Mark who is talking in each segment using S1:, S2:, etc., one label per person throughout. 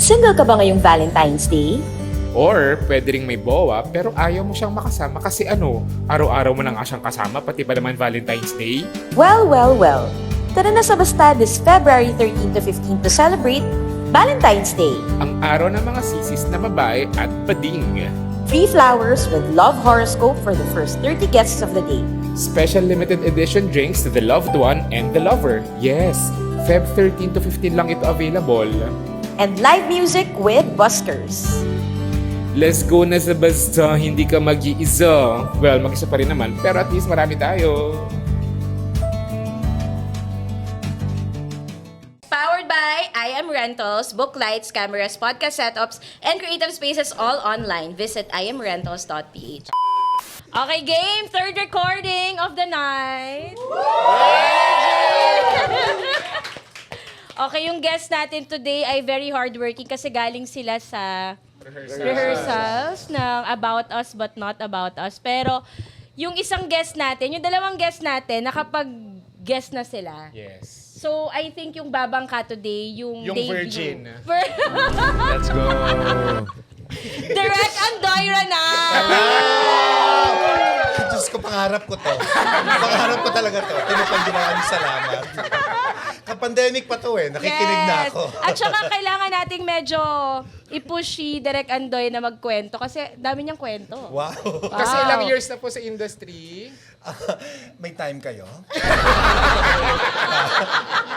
S1: Single ka ba ngayong Valentine's Day?
S2: Or pwede ring may bowa pero ayaw mo siyang makasama kasi araw-araw mo na nga siyang kasama pati pa naman Valentine's Day?
S1: Well, well, well. Tara na sa Basta this February 13 to 15 to celebrate Valentine's Day.
S2: Ang araw ng mga sisis na babae at bading.
S1: Free flowers with love horoscope for the first 30 guests of the day.
S2: Special limited edition drinks to the loved one and the lover. Yes, Feb 13 to 15 lang ito available.
S1: And live music with buskers.
S2: Let's go na sa basta, hindi ka mag-iisa. Well, mag-isa pa rin naman, pero at least marami tayo.
S3: Powered by I Am Rentals, book lights, cameras, podcast setups, and creative spaces all online. Visit imrentals.ph. Okay, game! Third recording of the night. Okay, yung guest natin today ay very hardworking kasi galing sila sa rehearsals ng About Us But Not About Us. Pero yung isang guest natin, yung dalawang guest natin, nakapag-guest na sila.
S2: Yes.
S3: So, I think yung babangka today, yung debut.
S2: virgin.
S4: Let's go.
S3: Direct Andoyra na!
S4: Diyos ko, pangarap ko to. Pangarap ko talaga to. Tinupad din maraming salamat. Ka-pandemic pa to nakikinig na ako.
S3: At saka kailangan nating medyo i-push si Direk Andoy na magkwento kasi dami niyang kwento.
S4: Wow.
S2: Kasi ilang years na po sa industry.
S4: May time kayo?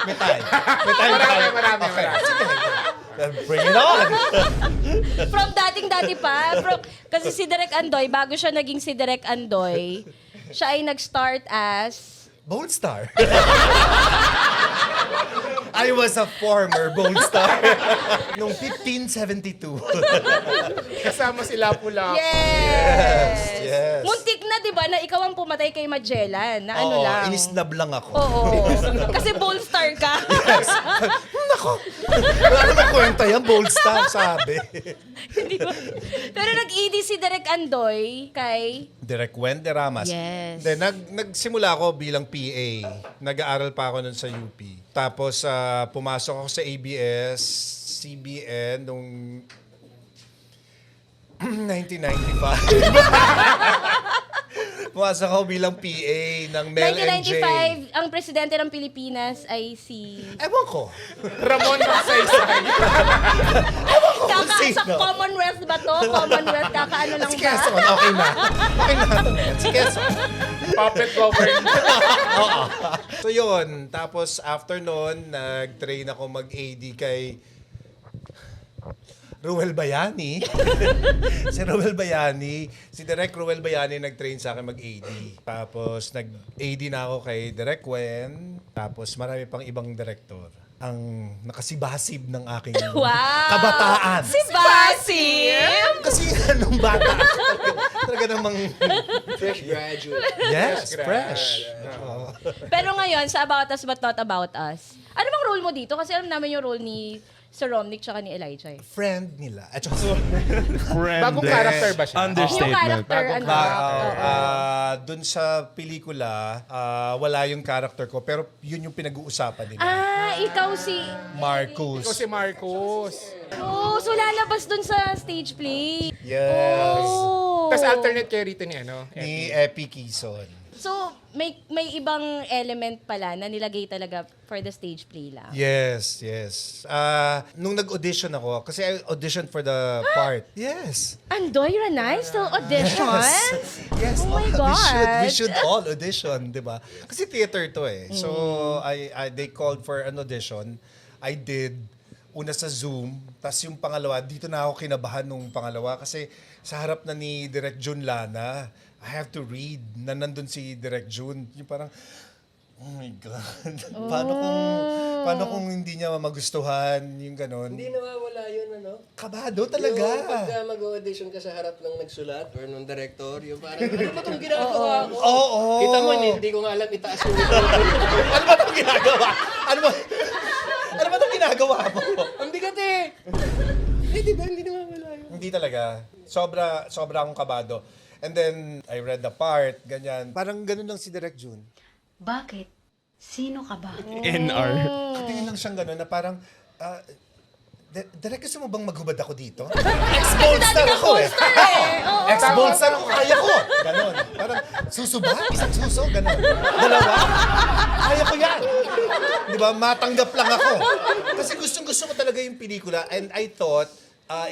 S4: May time. May time
S2: Marami.
S4: Sige. Bring it on!
S3: From dating-dati pa. Kasi si Direk Andoy, bago siya naging si Direk Andoy, siya ay nag-start as...
S4: Bold Star. I was a former Bold Star. Noong 1572.
S2: Kasama sila pula.
S4: Yes.
S3: Muntik na, di ba, na ikaw ang pumatay kay Magellan, na ano
S4: Oo,
S3: lang.
S4: inisnab lang ako.
S3: Oo. Kasi Bold Star ka.
S4: Nako. Wala naman kwenta yan, Bold Star, sabi.
S3: Hindi ko. Pero nag-ED si Direk Andoy kay...
S4: Direk Wen de Ramas.
S3: Yes.
S4: Then, nagsimula ako bilang PA. Nag-aaral pa ako nun sa UP. Tapos, pumasok ako sa ABS-CBN noong 1995. Pumasok ako bilang PA ng Mel and Jay.
S3: 1995, ang presidente ng Pilipinas ay si...
S4: Ewan ko.
S2: Ramon Magsaysay.
S3: Kaka sa
S4: sino?
S3: Commonwealth ba to? Commonwealth, kakaano lang
S4: Si
S3: ba?
S4: Quezon, okay na. Okay na. Si Quezon.
S2: Puppet government.
S4: Oo. So yun, tapos after nun, nag-train ako mag-AD kay Ruel Bayani. Si Ruel Bayani, si Direk Ruel Bayani nag-train sa akin mag-AD. Tapos nag-AD na ako kay Direk Wen. Tapos marami pang ibang director ang nakasibasib ng aking kabataan.
S3: Si Basim!
S4: Kasi nung bata ako, talaga namang...
S5: Fresh graduate.
S4: Yes, fresh.
S3: Pero ngayon, sa About Us But Not About Us, ano bang role mo dito? Kasi alam namin yung role ni Sir Romnick tsaka ni Elijah.
S4: Friend nila. At saka,
S2: Bagong character ba siya?
S3: Yung character, ano?
S4: dun sa pelikula, wala yung character ko, pero yun yung pinag-uusapan nila.
S3: Ikaw si...
S4: Marcus.
S2: Ikaw si Marcos.
S3: Oh, so lalabas dun sa stage play.
S4: Yes.
S3: Oh.
S2: Tapos alternate kayo rito ni
S4: Ni Epi Quezon.
S3: So, may ibang element pala na nilagay talaga for the stage play lang.
S4: Yes. Nung nag-audition ako, kasi I auditioned for the part. Yes.
S3: Andoy Ranay still auditions?
S4: Yes.
S3: Oh my God.
S4: We should all audition, di ba? Kasi theater to So, they called for an audition. I did. Una sa Zoom, tas yung pangalawa, dito na ako kinabahan nung pangalawa kasi sa harap na ni Direk Jun Lana, I have to read na nandun si Direk Jun. Yung parang, oh my God. Paano kung hindi niya magustuhan yung ganon?
S5: Hindi nawawala yun, ano?
S4: Kabado talaga.
S5: Yung pagka mag-audition ka sa harap ng nagsulat or ng director, yung parang, ano ba itong ginagawa ko?
S4: Oo.
S5: Kita mo, hindi ko nga alam itaas yung
S4: Ano ba itong ginagawa? Ano ba itong ginagawa mo?
S5: Ang bigat eh! Di ba? Hindi nawawala yun.
S4: Hindi talaga. Sobra akong kabado. And then, I read the part, ganyan. Parang ganun lang si Direk Jun.
S6: Bakit? Sino ka ba?
S4: Katingin lang siyang ganun na parang, Direk, gusto mo bang maghubad ako dito? Ex-bold star ako eh. Ex-bold star ako, kaya ko. Ganon. Parang susuba, isang suso, ganon. Dalawa, kaya ko yan. Di ba, matanggap lang ako. Kasi gustong-gusto ko talaga yung pelikula. And I thought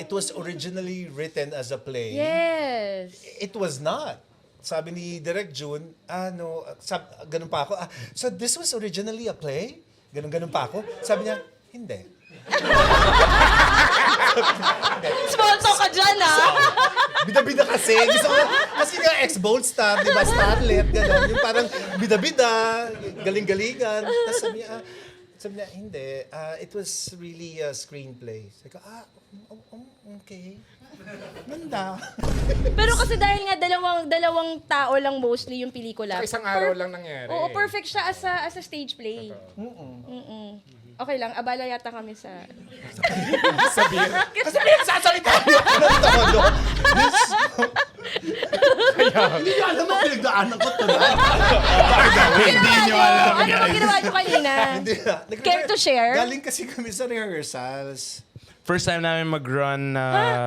S4: it was originally written as a play.
S3: Yes.
S4: It was not. Sabi ni Direk June, ganun pa ako. So this was originally a play? Ganun pa ako. Sabi niya, hindi.
S3: Small talk ka dyan, ah.
S4: Bida-bida kasi. Gusto ko, kasi nga ex-bold star, di ba? Starlet, gano'n. Yung parang bida-bida, galing-galingan. Tapos sabi niya, hindi. It was really a screenplay. Sabi ko, okay. Ganda.
S3: Pero kasi dahil nga dalawang tao lang mostly yung pelikula.
S2: Sa isang araw lang nangyari.
S3: Oo, perfect siya as a stage play. Okay lang, abala yata kami sa...
S2: Sabihin.
S4: Kasi pinagsasalita niyo ako ng todo. Hindi niyo alam ang pinagdaanan ko tonight.
S3: Hindi nyo alam, ano ba ginawa nyo kanina?
S4: Hindi na.
S3: Care to share?
S4: Galing kasi kami sa rehearsals.
S6: First time namin mag-run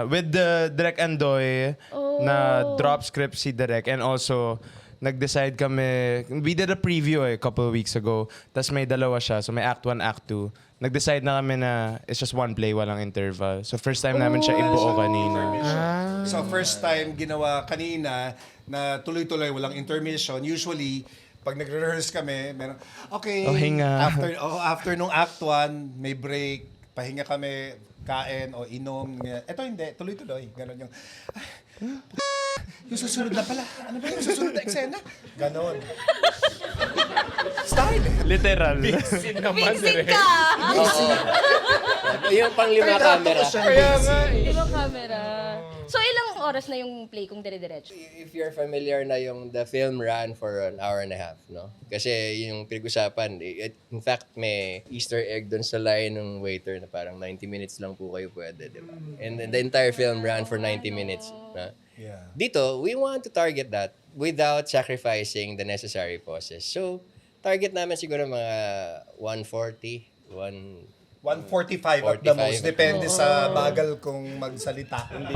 S6: with the Direk Andoy na drop script si Direk, and also nag-decide kami, we did a preview a couple of weeks ago, tas may dalawa siya, so may act 1, act 2. Nag-decide na kami na it's just one play, walang interval. So first time namin siya ibuo kanina.
S4: So first time ginawa kanina na tuloy-tuloy, walang intermission. Usually, pag nagre-rehearse kami, meron, okay,
S6: Oh, hinga.
S4: after nung act 1, may break, pahinga kami, kain o inom. Ito hindi, tuloy-tuloy. Ganon yung, yung susunod na pala. Ano ba yung susunod na eksena? Ganon. Style.
S6: Literal.
S2: Sin naman,
S3: Vincent
S2: direct.
S3: ka!
S5: Yung pang lima camera.
S2: Kaya nga eh.
S3: Ibang camera. So, ilang oras na yung play kung dire-diretso?
S5: If you're familiar na the film ran for an hour and a half, no? Kasi yung pinag-usapan, in fact, may Easter egg doon sa line ng waiter na parang 90 minutes lang po kayo pwede, di ba? And then the entire film ran for 90 minutes. Na?
S4: Yeah.
S5: Dito, we want to target that without sacrificing the necessary pauses. So, target namin siguro mga 140,
S4: 145 at the
S5: 45.
S4: most. Depende sa bagal kong magsalita. Hindi.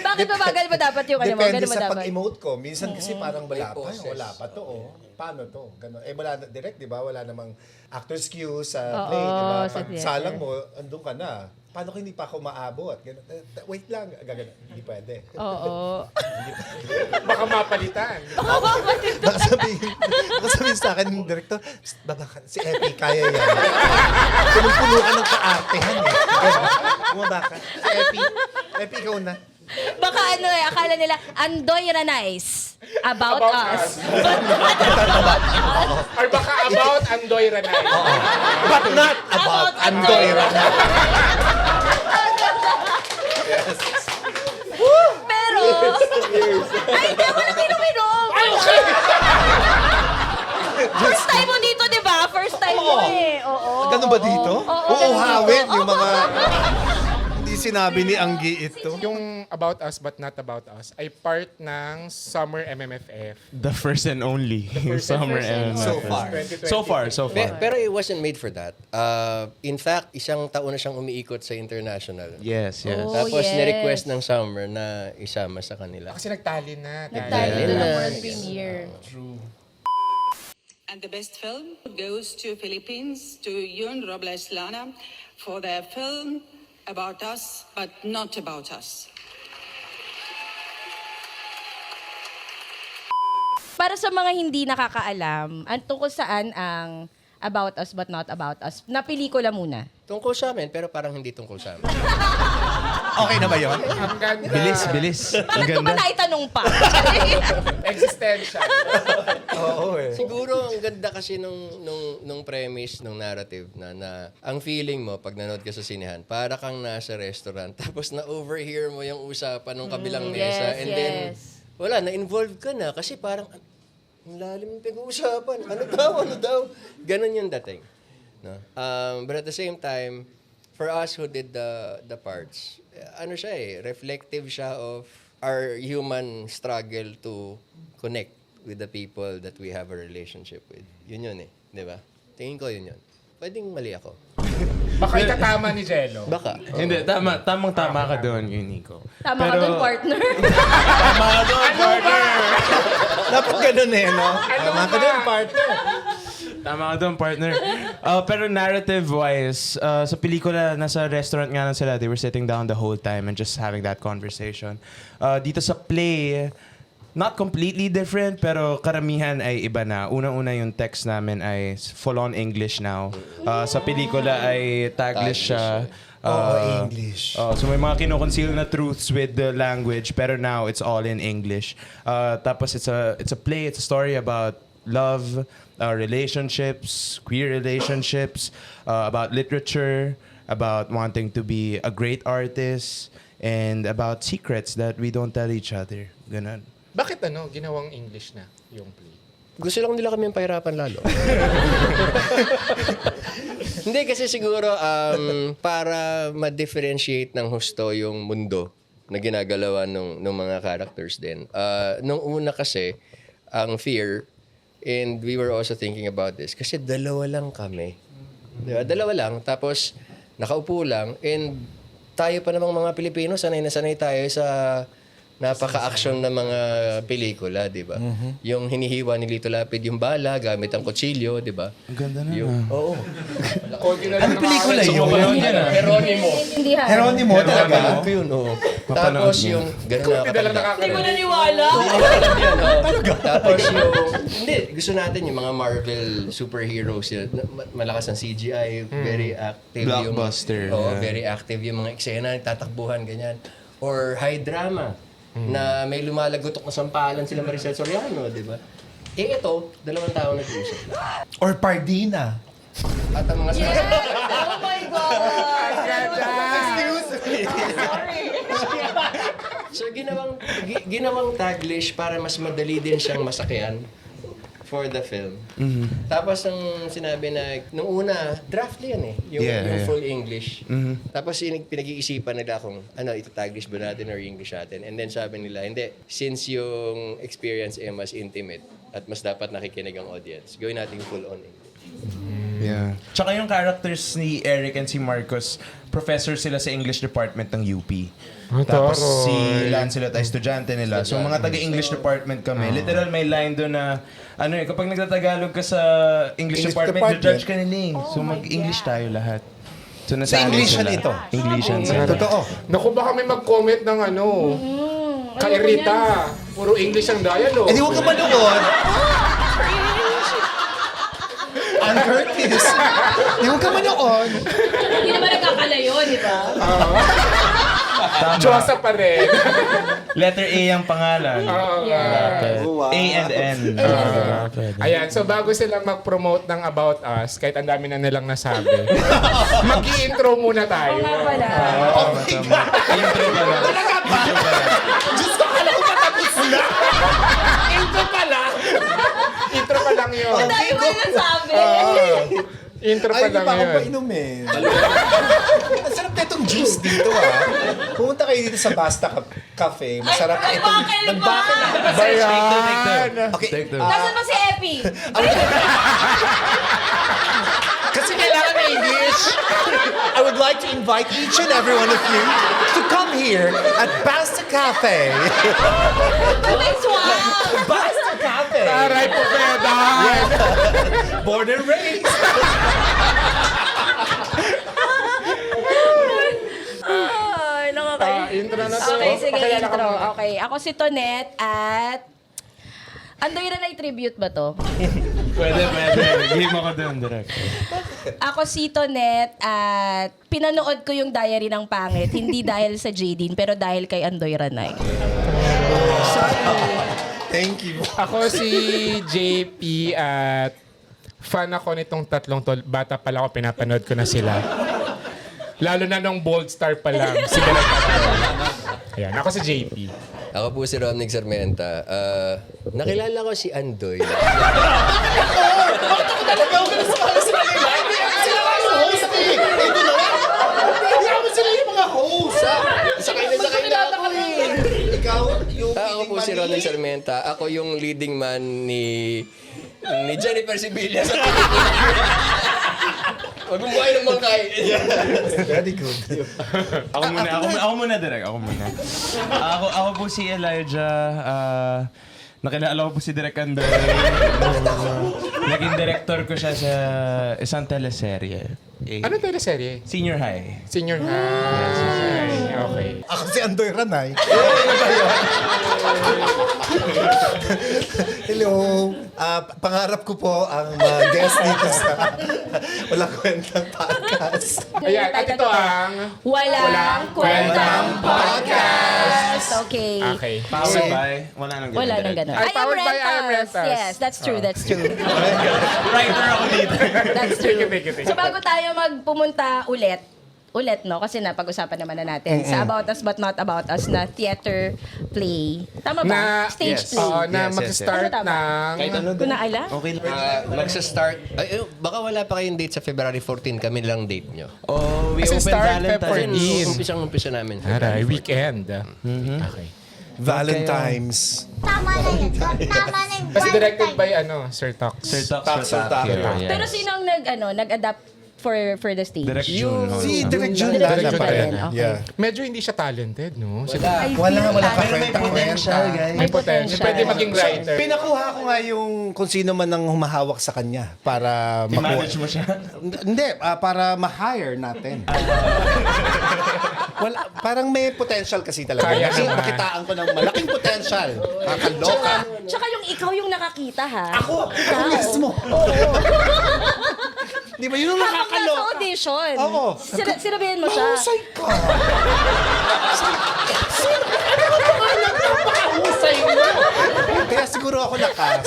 S3: Bakit mabagal ba dapat yung ano mo?
S4: Depende
S3: Ganun ba
S4: sa
S3: dapat?
S4: pag-emote ko. Minsan kasi parang wala
S5: May
S4: pa.
S5: poses.
S4: Wala pa to. Oh. Paano to? Ganon. Wala na, direct, di ba? Wala namang actor's cue sa play, di ba?
S3: sa
S4: Pag
S3: theater.
S4: salang mo, andun ka na. Paano kung hindi pa ako maabot? Ganon. Wait lang. Gagano. Hindi pwede.
S3: Oo.
S2: Baka mapalitan.
S4: Baka sabihin sa akin ng director, baba ka, si Epi, kaya yan. Punong-puno ka ng kaartehan eh. Bumaba ka. Si Epi, ikaw na.
S3: Baka akala nila, Andoy Ranais about us.
S2: Or baka about Andoy Ranay.
S4: But not about Andoy Rana.
S3: Pero, ay, hindi ako lang inom-inom. First time mo dito, di ba? First time mo eh. Oo.
S4: Ganun ba dito?
S3: Oo,
S4: Uuhawin yung mga... Hindi sinabi ni Anggi ito.
S2: Yung About Us But Not About Us ay part ng Summer MMFF.
S6: The first and only summer MMFF.
S4: So far.
S6: So far.
S5: Pero it wasn't made for that. In fact, isang taon na siyang umiikot sa international.
S6: Yes, yes.
S3: Oh,
S5: Tapos
S3: yes.
S5: ni-request ng Summer na isama sa kanila.
S2: Kasi nagtali na.
S3: Nagtali
S5: Yeah.
S3: na ng world premiere.
S7: And the best film goes to Philippines, to Yun Robles Lana, for their film About Us, But Not About Us.
S3: Para sa mga hindi nakakaalam, tungkol saan ang About Us But Not About Us, na pelikula muna.
S5: Tungkol sa amin, pero parang hindi tungkol sa amin.
S4: Okay na ba yun?
S2: Ang ganda.
S6: Bilis. Ang
S3: Bakit ko ba
S6: ganda.
S3: naitanong pa?
S2: Existential.
S4: Oo eh.
S5: Siguro ang ganda kasi nung premise, nung narrative na ang feeling mo pag nanood ka sa sinehan, para kang nasa restaurant tapos na-overhear mo yung usapan ng kabilang mesa and then wala, na-involve ka na kasi parang ang lalim ng pag-uusapan. Ano daw? Ganon yung dating. No? But at the same time, for us who did the parts, ano siya reflective siya of our human struggle to connect with the people that we have a relationship with. Yun eh. Di ba? Tingin ko yun. Pwedeng mali ako.
S2: Baka itatama ni Jello.
S5: Baka.
S6: Hindi, tamang-tama ka doon, Nico.
S3: Tama ka dun, partner.
S4: Dapat ganun eh, no? Tama ka dun, partner.
S6: Tama ka doon, partner. Pero narrative-wise, sa pelikula, nasa restaurant nga lang sila. They were sitting down the whole time and just having that conversation. Dito sa play, not completely different, pero karamihan ay iba na. Unang-una yung text namin ay full-on English now. Sa pelikula ay Taglish siya.
S4: English.
S6: So may mga kino-conceal na truths with the language, pero now it's all in English. Tapos it's a play, it's a story about love, relationships, queer relationships, about literature, about wanting to be a great artist, and about secrets that we don't tell each other. Ganun.
S2: Bakit ginawang English na yung play?
S5: Gusto lang nila kami pahirapan lalo. Hindi, kasi siguro para ma-differentiate ng husto yung mundo na ginagalawan ng mga characters din. Nung una kasi, ang fear, and we were also thinking about this, kasi dalawa lang kami. Diba? Dalawa lang, tapos nakaupo lang, and tayo pa namang mga Pilipino, sanay na sanay tayo sa napaka-action na mga pelikula, di ba? Yung hinihiwa ni Lito Lapid yung bala gamit ang kutsilyo, di ba?
S6: Ang ganda na.
S5: Oo.
S4: Ano pelikula yun?
S5: Heronimo.
S4: Heronimo talaga?
S5: Napanood ko yun, oo. Tapos yung gano'n nakakatanda.
S3: Hindi ko naniwala.
S5: Tapos yung, hindi, gusto natin yung mga Marvel superheroes yun. Malakas ang CGI, very active yung...
S6: Blockbuster.
S5: Oo,
S6: Yeah.
S5: very active yung mga eksena, tatakbuhan, ganyan. Or high drama, na may lumalagotok na sampalan sila Maricel Soriano, di ba? Eh ito, dalawang tao nag-usap.
S4: Or Pardina.
S5: At ang mga
S3: Oh my God!
S5: So ginawang Taglish para mas madali din siyang masakyan for the film. Tapos ang sinabi na, nung una, draft yan eh. Yung full English. Tapos pinag-iisipan nila kung ito-Taglish ba natin or English natin. And then sabi nila, hindi, since yung experience ay mas intimate at mas dapat nakikinig ang audience, gawin natin full on English.
S6: Yeah. Tsaka yung characters ni Eric and si Marcos, professor sila sa English department ng UP. Tapos si Lancelot ay estudyante nila. So mga taga-English department kami. Literal may line doon na kapag nagtatagalog ka sa English department, judge ka nila. So mag-English tayo lahat. So nasa
S4: Englishan
S6: sila.
S4: ito.
S6: Englishan sila.
S4: Totoo.
S2: Naku, baka may mag-comment ng kairita. Puro English ang dialogue.
S4: Eh di huwag ka manood. Ann Curtis. Di huwag ka manood.
S3: Hindi naman nagkakalayo, di ba?
S2: Diyosa pa rin.
S6: Letter A ang pangalan. A and N.
S2: Ayan, so bago sila mag-promote ng About Us, kahit ang dami na nilang nasabi, mag-i-intro muna tayo.
S3: Nga pala.
S6: Intro pa lang.
S2: Diyos ko, kala ko patapos na. Intro pa lang. Intro pa lang yun.
S3: Dahil mo yung nasabi.
S2: Intro pa
S4: Ay,
S2: lang
S4: di ba ako
S2: yun.
S4: painumin? Ang sarap na itong juice dito, Pumunta kayo dito sa Basta Cafe. Masarap
S3: Ay,
S4: itong...
S3: bakit ba?
S2: Bayan.
S4: Okay,
S6: Take two.
S3: Nasaan ba si Epi?
S4: kasi kailangan na English. I would like to invite each and every one of you to come here at Basta Cafe.
S3: Next one.
S4: Basta Cafe.
S2: Taray po, Pedan.
S4: Born and raised.
S3: Ay, nakakaya.
S2: Intro na to.
S3: Okay, sige,
S2: Pakilala ka
S3: intro.
S2: muna.
S3: Okay, ako si Tonet at... Andoy na tribute ba to?
S6: Pwede. Game ako doon, direct.
S3: Ako si Tonet at pinanood ko yung Diary ng Pangit. Hindi dahil sa Jadine, pero dahil kay Andoy Ranay.
S4: Thank you.
S2: Ako si JP at fan ako nitong tatlong to. Bata pa lang ako, pinapanood ko na sila. Lalo na nung Bold Star pa lang. Sila na tatlo. Ayan, ako si JP.
S5: Ako po si Romnick Sarmenta. Nakilala ko si Andoy. Ako po si Romnick Sarmenta. Ako yung leading man ni Jennifer Sibilia sa Huwag mong buhay ng bangkay.
S4: Very good.
S6: Ako muna, Direk. Ako po si Elijah. Nakilala ko po si Direk Andoy. Naging director ko siya sa isang teleserye.
S2: Ano teleserye?
S6: Senior High.
S2: Senior high. Okay.
S4: Ako si Andoy Ranay. Hello. Pangarap ko po ang guest dito sa Walang Kwentang Podcast.
S2: Ayan, at ito ang...
S3: Walang Kwentang
S2: Podcast.
S3: Okay.
S2: Okay.
S6: Powered by? Wala nang ganun.
S3: Wala nang ganun.
S2: Ay, powered by I Am Rentals.
S3: Yes, that's true, that's true.
S6: Writer ako dito.
S3: That's true.
S2: Thank you.
S3: So bago tayo magpumunta ulit, no? Kasi napag-usapan naman na natin sa About Us But Not About Us na theater play. Tama ba? Stage play.
S2: Oo, na
S6: Yes,
S2: mag-start
S3: yes, yes.
S2: ng...
S3: Kung naala?
S6: Okay lang.
S5: Magsa-start. Baka wala pa kayong date sa February 14. Kami lang date nyo.
S6: Oh, we
S2: Kasi
S6: open
S2: start
S6: Valentine's.
S2: Feb 14.
S5: Umpisa namin.
S2: Aray, weekend. Okay.
S4: Valentine's.
S8: Tama na yun. Tama na yun.
S2: Kasi directed by Sir Tox.
S6: Sir Tox.
S2: Yeah.
S3: Pero sino ang nag-adapt for the stage?
S6: Direct June.
S4: Si Direk Jun
S3: Direk
S4: Lana
S3: Jun
S4: pa rin.
S3: din, okay.
S4: Yeah.
S2: Medyo hindi siya talented, no?
S3: I
S4: Wala
S3: feel
S4: ka
S3: like-
S6: May potential, guys.
S2: May potential. Pwede maging writer.
S4: Pinakuha ko nga yung kung sino man ang humahawak sa kanya para
S6: I-manage mo siya.
S4: Hindi, para ma-hire natin. Wala, parang may potential kasi talaga.
S2: Kaya
S4: Kasi
S2: naman.
S4: nakitaan ko ng malaking potential. Kakaloka.
S3: Tsaka yung ikaw yung nakakita, ha?
S4: Ako mismo. Di ba yun ang
S3: Habang nasa
S4: nakakaloka?
S3: audition.
S4: Oo.
S3: Sinabihin mo siya.
S4: Mahusay ka. Ano ba nga napakahusay mo? Kaya siguro ako nakas.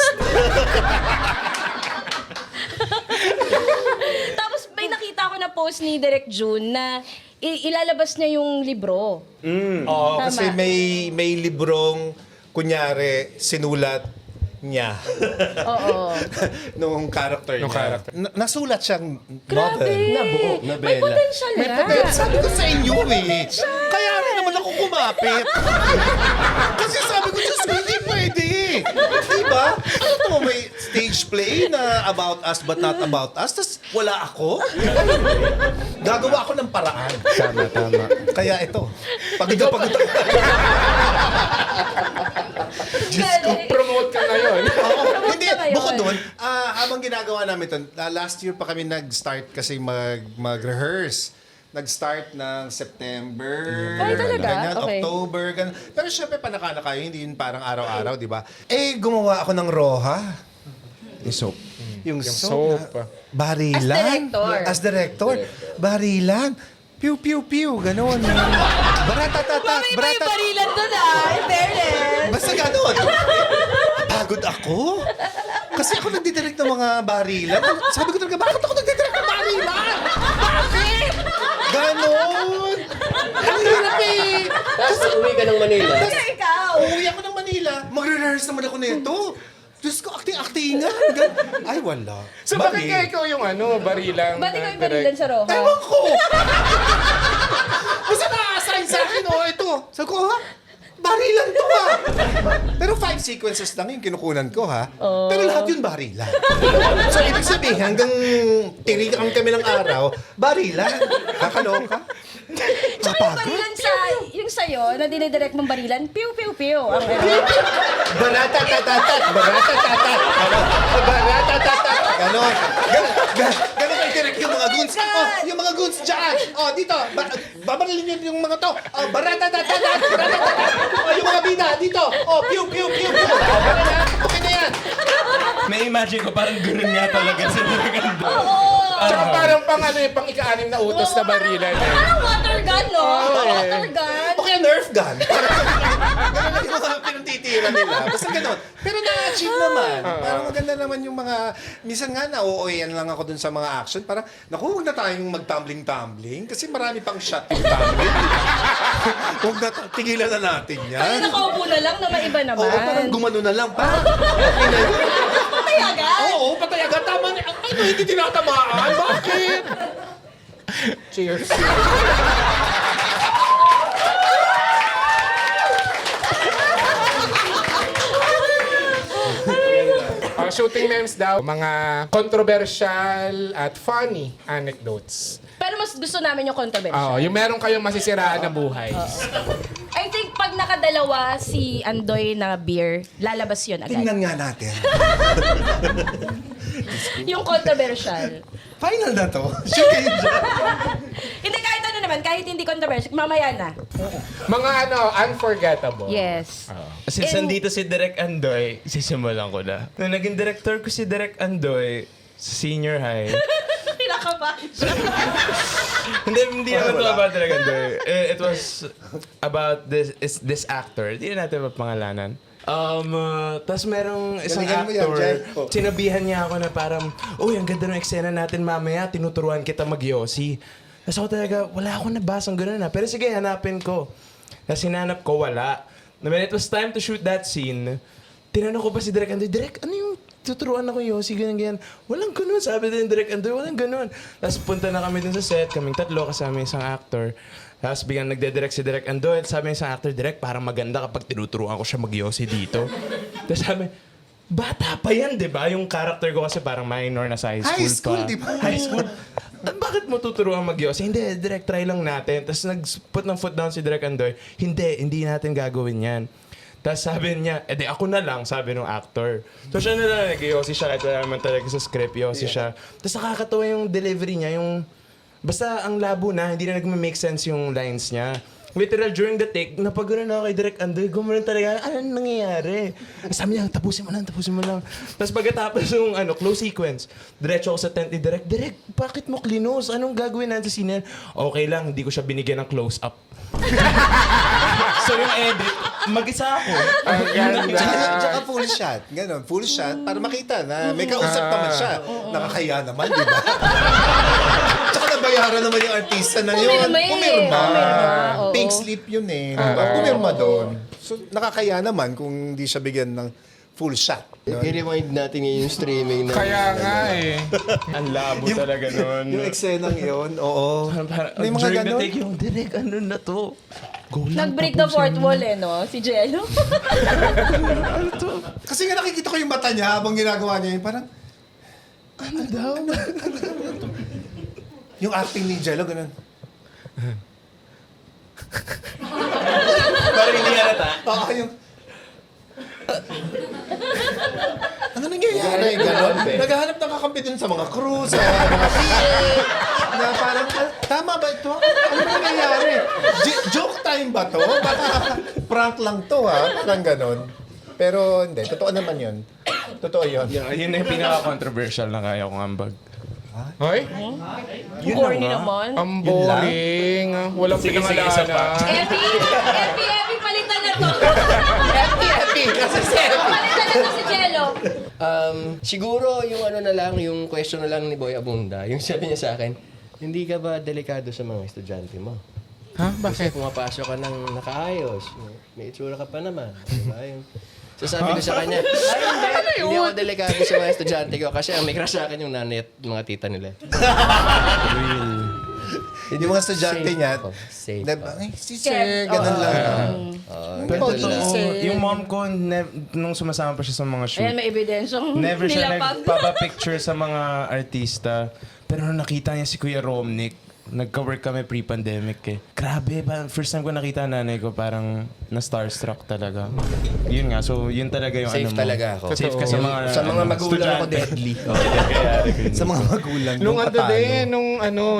S3: Tapos may nakita ko na post ni Direk June na ilalabas niya yung libro.
S4: Oo,
S3: Tama.
S4: kasi may librong, kunyari, sinulat niya.
S3: Oo.
S4: Nung character niya.
S2: Nung character.
S4: Nasulat siyang
S3: Grabe.
S4: novel.
S3: May potential na.
S4: Sabi ko sa inyo eh. Kaya rin naman ako kumapit. Kasi sabi ko, Diyos ko, hindi pwede. Diba? Ano to, may stage play na about us but not about us, tapos wala ako? Gagawa ako ng paraan.
S6: Tama.
S4: Kaya ito, pagod ako.
S2: Promote ka ngayon.
S4: Hindi,
S3: na ngayon.
S4: bukod doon, habang ginagawa namin ito, last year pa kami nag-start kasi mag-rehearse. Nag-start ng September,
S3: Ay, talaga?
S4: ganyan,
S3: Okay.
S4: October, ganyan. Pero syempre, panakana kayo, hindi yun parang araw-araw, di ba? Eh, gumawa ako ng Roha.
S6: Yung soap.
S4: Yung
S2: soap.
S4: Barilan.
S3: As director.
S4: As director. Barilan. Pew, pew, pew. Ganon. Baratatatat.
S3: May barilan doon, in fairness.
S4: Basta ganon. Pagod ako. Kasi ako nagdidirect ng mga barilan. Sabi ko talaga, bakit ako nagdidirect ng barilan? Bakit? Ganon. Ang hirap eh.
S5: Tapos uwi ka ng Manila.
S3: Kaya ikaw.
S4: Uuwi ako ng Manila. Magre-rehearse naman ako nito. Diyos ko, acting-actingan. Ay, wala.
S2: So bakit kaya ikaw yung barilang...
S3: Ba't ikaw yung barilan sa Roja?
S4: Ewan ko! Basta na-assign sa akin, ito. Sabi ko, ha? Barilan to, ha? Pero 5 sequences lang yung kinukunan ko, ha? Pero lahat yun barilan. So, ibig sabihin, hanggang tirikan kami ng araw, barilan. Kakaloka.
S3: Tsaka yung barilan yung sa'yo, na dinidirect mong barilan, piu, piu, piu. Ang
S4: Baratatatat. Baratatatat. Baratatatat. Ganon. Ganon kayo direct yung mga goons. Oh, yung mga goons dyan. Oh, dito. Babarilin nyo yung mga to. Oh, baratatatat. Baratatatat. Oh, yung mga bida. Dito. Oh, pew, pew, pew, pew. Okay na. Okay na yan.
S6: May imagine ko parang ganun nga talaga sa Direk
S2: Tsaka parang pang ika-anim na utos na barilan.
S3: Parang water gun, no? Water gun.
S4: Okay, Nerf gun. Ganun lang yung mga pinagtitira nila. Basta ganon. Pero na-achieve naman. Parang maganda naman yung mga... Minsan nga na-OOyan lang ako dun sa mga action. Parang, naku, huwag na tayong mag-tumbling-tumbling. Kasi marami pang shot yung tumbling. Huwag na, tigilan na natin yan.
S3: Kaya nakaupo na lang na maiba naman.
S4: Oo, parang gumano na lang. Parang, okay na yun.
S3: Patay agad.
S4: Oo, patay agad. Tama na. Ano, hindi tinatamaan? Bakit?
S2: Cheers. Shooting memes daw. Mga controversial at funny anecdotes.
S3: Pero mas gusto namin yung controversial.
S2: Yung meron kayong masisiraan na buhay.
S3: I think pag nakadalawa si Andoy na beer, lalabas yun agad.
S4: Tingnan nga natin.
S3: Yung controversial.
S4: Final na to. Sure kayo dyan.
S3: Hindi, kahit ano naman, kahit hindi controversial, mamaya na.
S2: Mga unforgettable.
S3: Yes.
S6: Since
S3: And-
S6: nandito si Direk Andoy, sisimulan ko na. Nung naging director ko si Direk Andoy sa senior high,
S3: Kinakabahan siya.
S6: hindi naman ito about Direk Andoy. It was about this actor. Hindi na natin mapangalanan. Tapos merong isang
S4: Galingan mo yan,
S6: actor,
S4: Jericho.
S6: sinabihan niya ako na parang, uy, ang ganda ng eksena natin mamaya, tinuturuan kita mag-yossi. Tapos ako talaga, wala akong nabasang gano'n na. Pero sige, hanapin ko. Tapos hinanap ko, wala. Na when it was time to shoot that scene, tinanong ko pa si Direk Andoy, Direk, ano yung tuturuan ako Yossi, ganyan. Walang ganun, sabi din Direk Andoy, walang ganun. Tapos punta na kami dun sa set, kaming tatlo kasama isang actor. Tapos biglang nagde-direct si Direk Andoy, sabi ng isang actor, Direk, parang maganda kapag tinuturuan ko siya mag-Yossi dito. Tapos sabi, bata pa yan, di ba? Yung character ko kasi parang minor na sa high school,
S4: High school,
S6: pa.
S4: di ba?
S6: High school. Bakit mo tuturuan mag-Yossi? Hindi, direct try lang natin. Tapos nag-put ng foot down si Direk Andoy, hindi natin gagawin yan. Tapos sabi niya, edi ako na lang, sabi ng actor. So siya na lang, nag-Yossi siya, kahit wala naman talaga sa script, Yossi siya. Tapos nakakatawa yung delivery niya, yung... Basta ang labo na, hindi na nag-make sense yung lines niya. Literal, during the take, napagano na ako kay Direk Andoy, gumano talaga, ano nangyayari? Sabi niya, tapusin mo lang. Tapos pagkatapos yung close sequence, diretso ako sa tent ni Direk, Direk, bakit mo klinos? Anong gagawin natin sa scene? Okay lang, hindi ko siya binigyan ng close-up. So yung edit, mag-isa ako.
S4: Tsaka full shot. Ganon, full shot para makita na may kausap naman siya. Nakakaya naman, di ba? Tsaka nabayaran naman yung artista na yun. Pumirma.
S3: Oo.
S4: Pink slip yun eh. Diba? Pumirma doon. So nakakaya naman kung hindi siya bigyan ng full shot.
S5: I-rewind natin yung streaming na...
S2: Kaya nga eh.
S6: Ang labo talaga nun.
S4: Yung eksenang yun, oo. May mga
S6: During the
S4: ganon.
S6: take, yung Direk, ano na to? Go lang,
S3: Nag-break the fourth wall no? Si Jello.
S4: Kasi nga nakikita ko yung mata niya habang ginagawa niya yun. Parang, ano daw? Yung acting ni Jello, ganun.
S6: Parang hindi halata.
S4: Oo, yung... ano nangyayari? Ganon. Naghahanap ng kakampi dun sa mga crew, sa mga PA. Na parang, tama ba ito? Ano nangyayari? Joke time ba to? Baka prank lang to ha? Parang ganon. Pero hindi, totoo naman yun. Totoo yun.
S6: Yun na yung pinaka-controversial na kaya kong ambag.
S2: Hoy,
S3: Corny naman.
S2: ang boring. Walang
S6: Sige, isa
S2: pinangalanan.
S6: pa.
S3: Epi, palitan na to.
S4: Happy! Kasi
S3: Palitan na to si Jello.
S5: Siguro yung na lang, yung question na lang ni Boy Abunda, yung sabi niya sa akin, hindi ka ba delikado sa mga estudyante mo?
S2: Ha?
S5: Kasi
S2: Bakit?
S5: pumapasok ka ng nakaayos, may itsura ka pa naman. Diba? So sabi ko sa kanya, hindi ako delikado sa mga estudyante ko kasi ang may crush sa akin yung nanay at mga tita nila.
S4: Yung mga estudyante
S5: Safe
S4: niya,
S5: ako. Safe
S4: diba?
S5: ako.
S4: Ay, si Sir, ganun lang.
S6: Pero
S4: Oo,
S6: totoo,
S4: sir.
S6: yung mom ko, nung sumasama pa siya sa mga shoot,
S3: Ayan, may ebidensyang
S6: never siya
S3: nilapag.
S6: nagpapapicture sa mga artista. Pero nung nakita niya si Kuya Romnick, nagka-work kami pre-pandemic eh. Grabe, first time ko nakita nanay ko, parang na-starstruck talaga. Yun nga, so yun talaga yung
S5: Safe
S6: ano mo.
S5: talaga ako.
S6: Safe ka sa mga,
S5: Sa mga magulang ako,
S6: estudyante.
S5: deadly.
S4: Sa mga magulang.
S2: Nung
S4: nung
S2: ano
S4: katalo.
S2: din,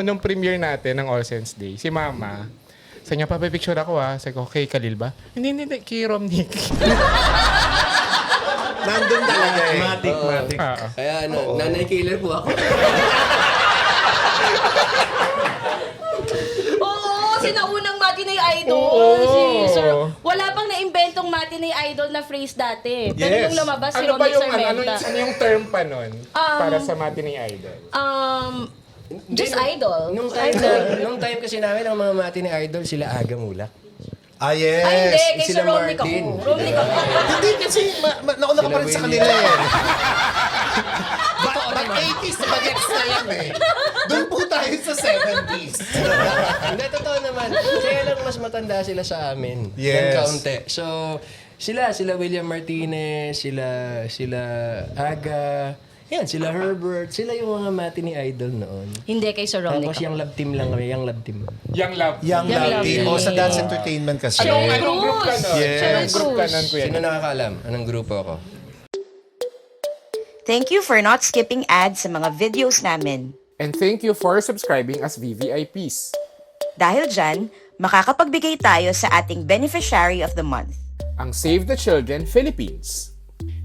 S2: nung premiere natin ng All Saints Day, si Mama, sa niya, papipicture ako Sabi ko, kay Khalil ba? Hindi, kay Romnick.
S4: Nandun talaga eh.
S6: Matic.
S5: Kaya nanay killer po ako.
S3: Oo, sinaunang matinee idol.
S2: Oo.
S3: Si Sir, wala pang na-inventong matinee idol na phrase dati. Pero
S4: Yes.
S3: nung lumabas si
S2: Ano ba
S3: Romnick
S2: yung,
S3: Sarmenta.
S2: ano yung term pa nun? Para sa matinee idol?
S3: Just idol.
S5: Nung time kasi namin, ang mga matinee idol, sila Aga Mulak.
S4: Ah, yes.
S3: Ay, hindi. Kay
S5: Sila
S3: Sir Romnick ako.
S5: Martin.
S3: Romnick ako.
S4: Hindi kasi nauna ka pa rin sa kanila eh. Back 80s bagets na yan eh. Doon po tayo sa 70s.
S5: Hindi, totoo naman. Kaya lang mas matanda sila sa amin.
S4: Yes.
S5: Ng kaunti. So, Sila William Martinez, sila Aga, yan, sila Herbert, sila yung mga matinee idol noon.
S3: Hindi kay Sir Romnick.
S5: Tapos yung love team lang kami, yung love team.
S2: Young Love.
S4: Young
S3: Young
S4: Love
S3: Love
S4: Team.
S3: Team.
S4: O sa Dance Entertainment kasi.
S2: Anong group ka nun?
S4: Yes.
S2: Anong group ka nun, Kuya?
S5: Sino nakakaalam? Anong grupo ako?
S1: Thank you for not skipping ads sa mga videos namin.
S2: And thank you for subscribing as VVIPs.
S1: Dahil dyan, makakapagbigay tayo sa ating Beneficiary of the Month.
S2: Ang Save the Children Philippines.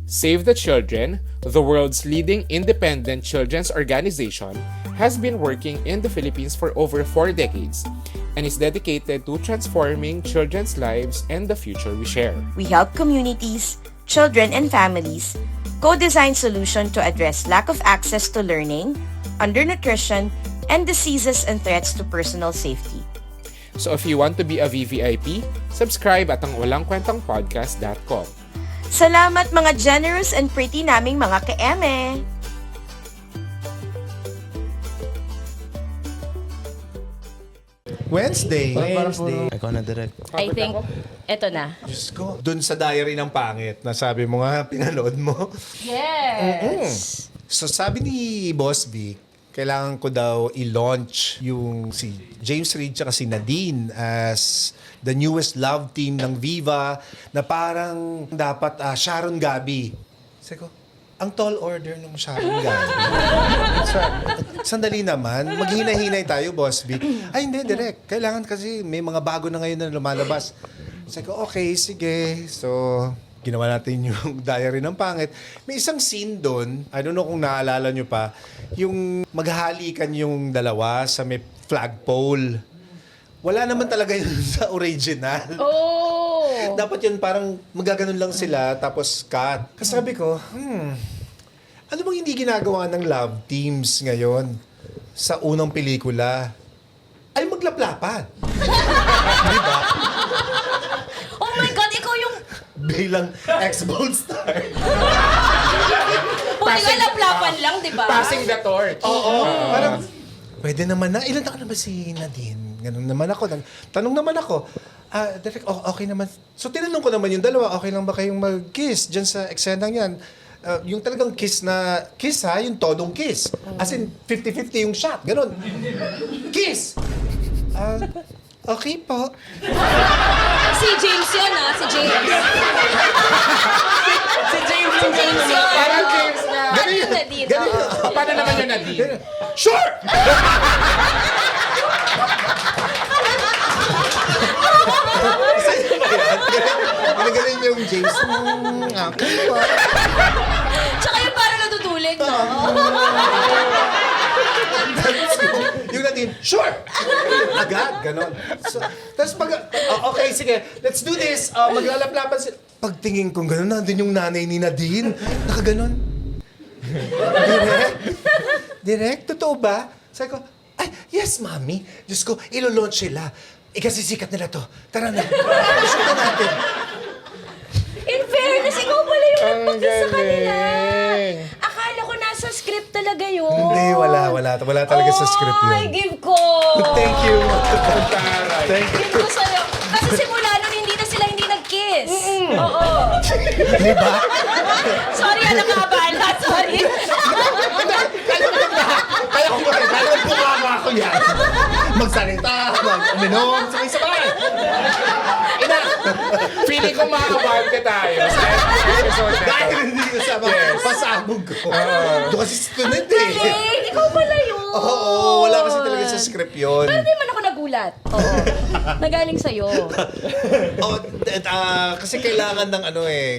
S2: Save the Children, the world's leading independent children's organization, has been working in the Philippines for over 4 decades and is dedicated to transforming children's lives and the future we share.
S1: We help communities, children, and families co-design solutions to address lack of access to learning, undernutrition, and diseases and threats to personal safety.
S2: So if you want to be a VVIP, subscribe at ang walangkwentangpodcast.com.
S1: Salamat mga generous and pretty naming mga ka-eme!
S4: Wednesday.
S6: Ikaw na direct.
S3: I think, eto na.
S4: Diyos ko. Dun sa diary ng pangit na sabi mo nga, pinanood mo.
S3: Yes!
S4: So sabi ni Boss Vic, kailangan ko daw i-launch yung si James Reid tsaka si Nadine as the newest love team ng Viva na parang dapat Sharon Gabi. Sabi ko, ang tall order ng Sharon Gabi. Sandali naman, maghina-hinay tayo, Boss Vic. Ay, hindi, direct. Kailangan kasi may mga bago na ngayon na lumalabas. Sabi ko, okay, sige. So, ginawa natin yung diary ng pangit. May isang scene doon, I don't know kung naalala nyo pa, yung maghahalikan yung dalawa sa may flagpole. Wala naman talaga yun sa original.
S3: Oh!
S4: Dapat yun parang magaganon lang sila tapos cut. Kasi sabi ko, ano bang hindi ginagawa ng love teams ngayon sa unang pelikula? Ay maglaplapan.
S3: Oh my God, ikaw yung...
S4: Bilang ex-Bold Star.
S3: Pwede ka laplapan lang, di ba?
S2: Passing the torch.
S4: Oo. Parang, pwede naman na. Ilan taon na ba si Nadine? Ganun naman ako. Tanong naman ako. Direk, okay naman. So, tinanong ko naman yung dalawa, okay lang ba kayong mag-kiss dyan sa eksenang yan? Yung talagang kiss na, kiss ha, yung todong kiss. As in, 50-50 yung shot. Ganun. Kiss! Okay po.
S3: Si James yun, si James. Si James yun.
S2: Parang James na.
S3: Ano yun na dito?
S2: Paano naman yun, Nadine?
S4: Sure! Galing yung James. Okay po.
S3: Tsaka yung parang natutulog, no?
S4: Yung natin, sure! Agad, ganon. So, tapos pag, okay, sige, let's do this. Maglalaplapan sila. Pagtingin kong ganon, nandun yung nanay ni Nadine. Nakaganon. Direct, totoo ba? Sabi ko, ay, yes, mami. Diyos ko, ilo-launch sila. Ikasisikat nila to. Tara na. Shoot na natin.
S3: In fairness, ikaw pala yung
S2: Ang
S3: nagpag-kiss sa kanila.
S2: galing.
S3: Akala ko nasa script talaga yun.
S4: Hindi, wala talaga sa script yun.
S3: Ay, give ko.
S4: Thank you.
S2: Taray.
S3: Give ko sa'yo. Kasi simula nun, hindi na sila hindi nag-kiss. Oo.
S4: Di ba?
S3: Sorry, nakabala. Sorry.
S4: Kaya ko ba, kaya bumama ako yan. Magsalita, mag-uminom, sabay-sabay.
S2: Feeling ko makakabante tayo sa episode na
S4: Dahil
S2: to.
S4: hindi ko sama, pasabog ko. Doon kasi student eh.
S3: Galing, ikaw pala yun.
S4: Oo, wala kasi talaga sa script yun.
S3: Pero di man ako nagulat. Oo. Nagaling sa'yo.
S4: Kasi kailangan ng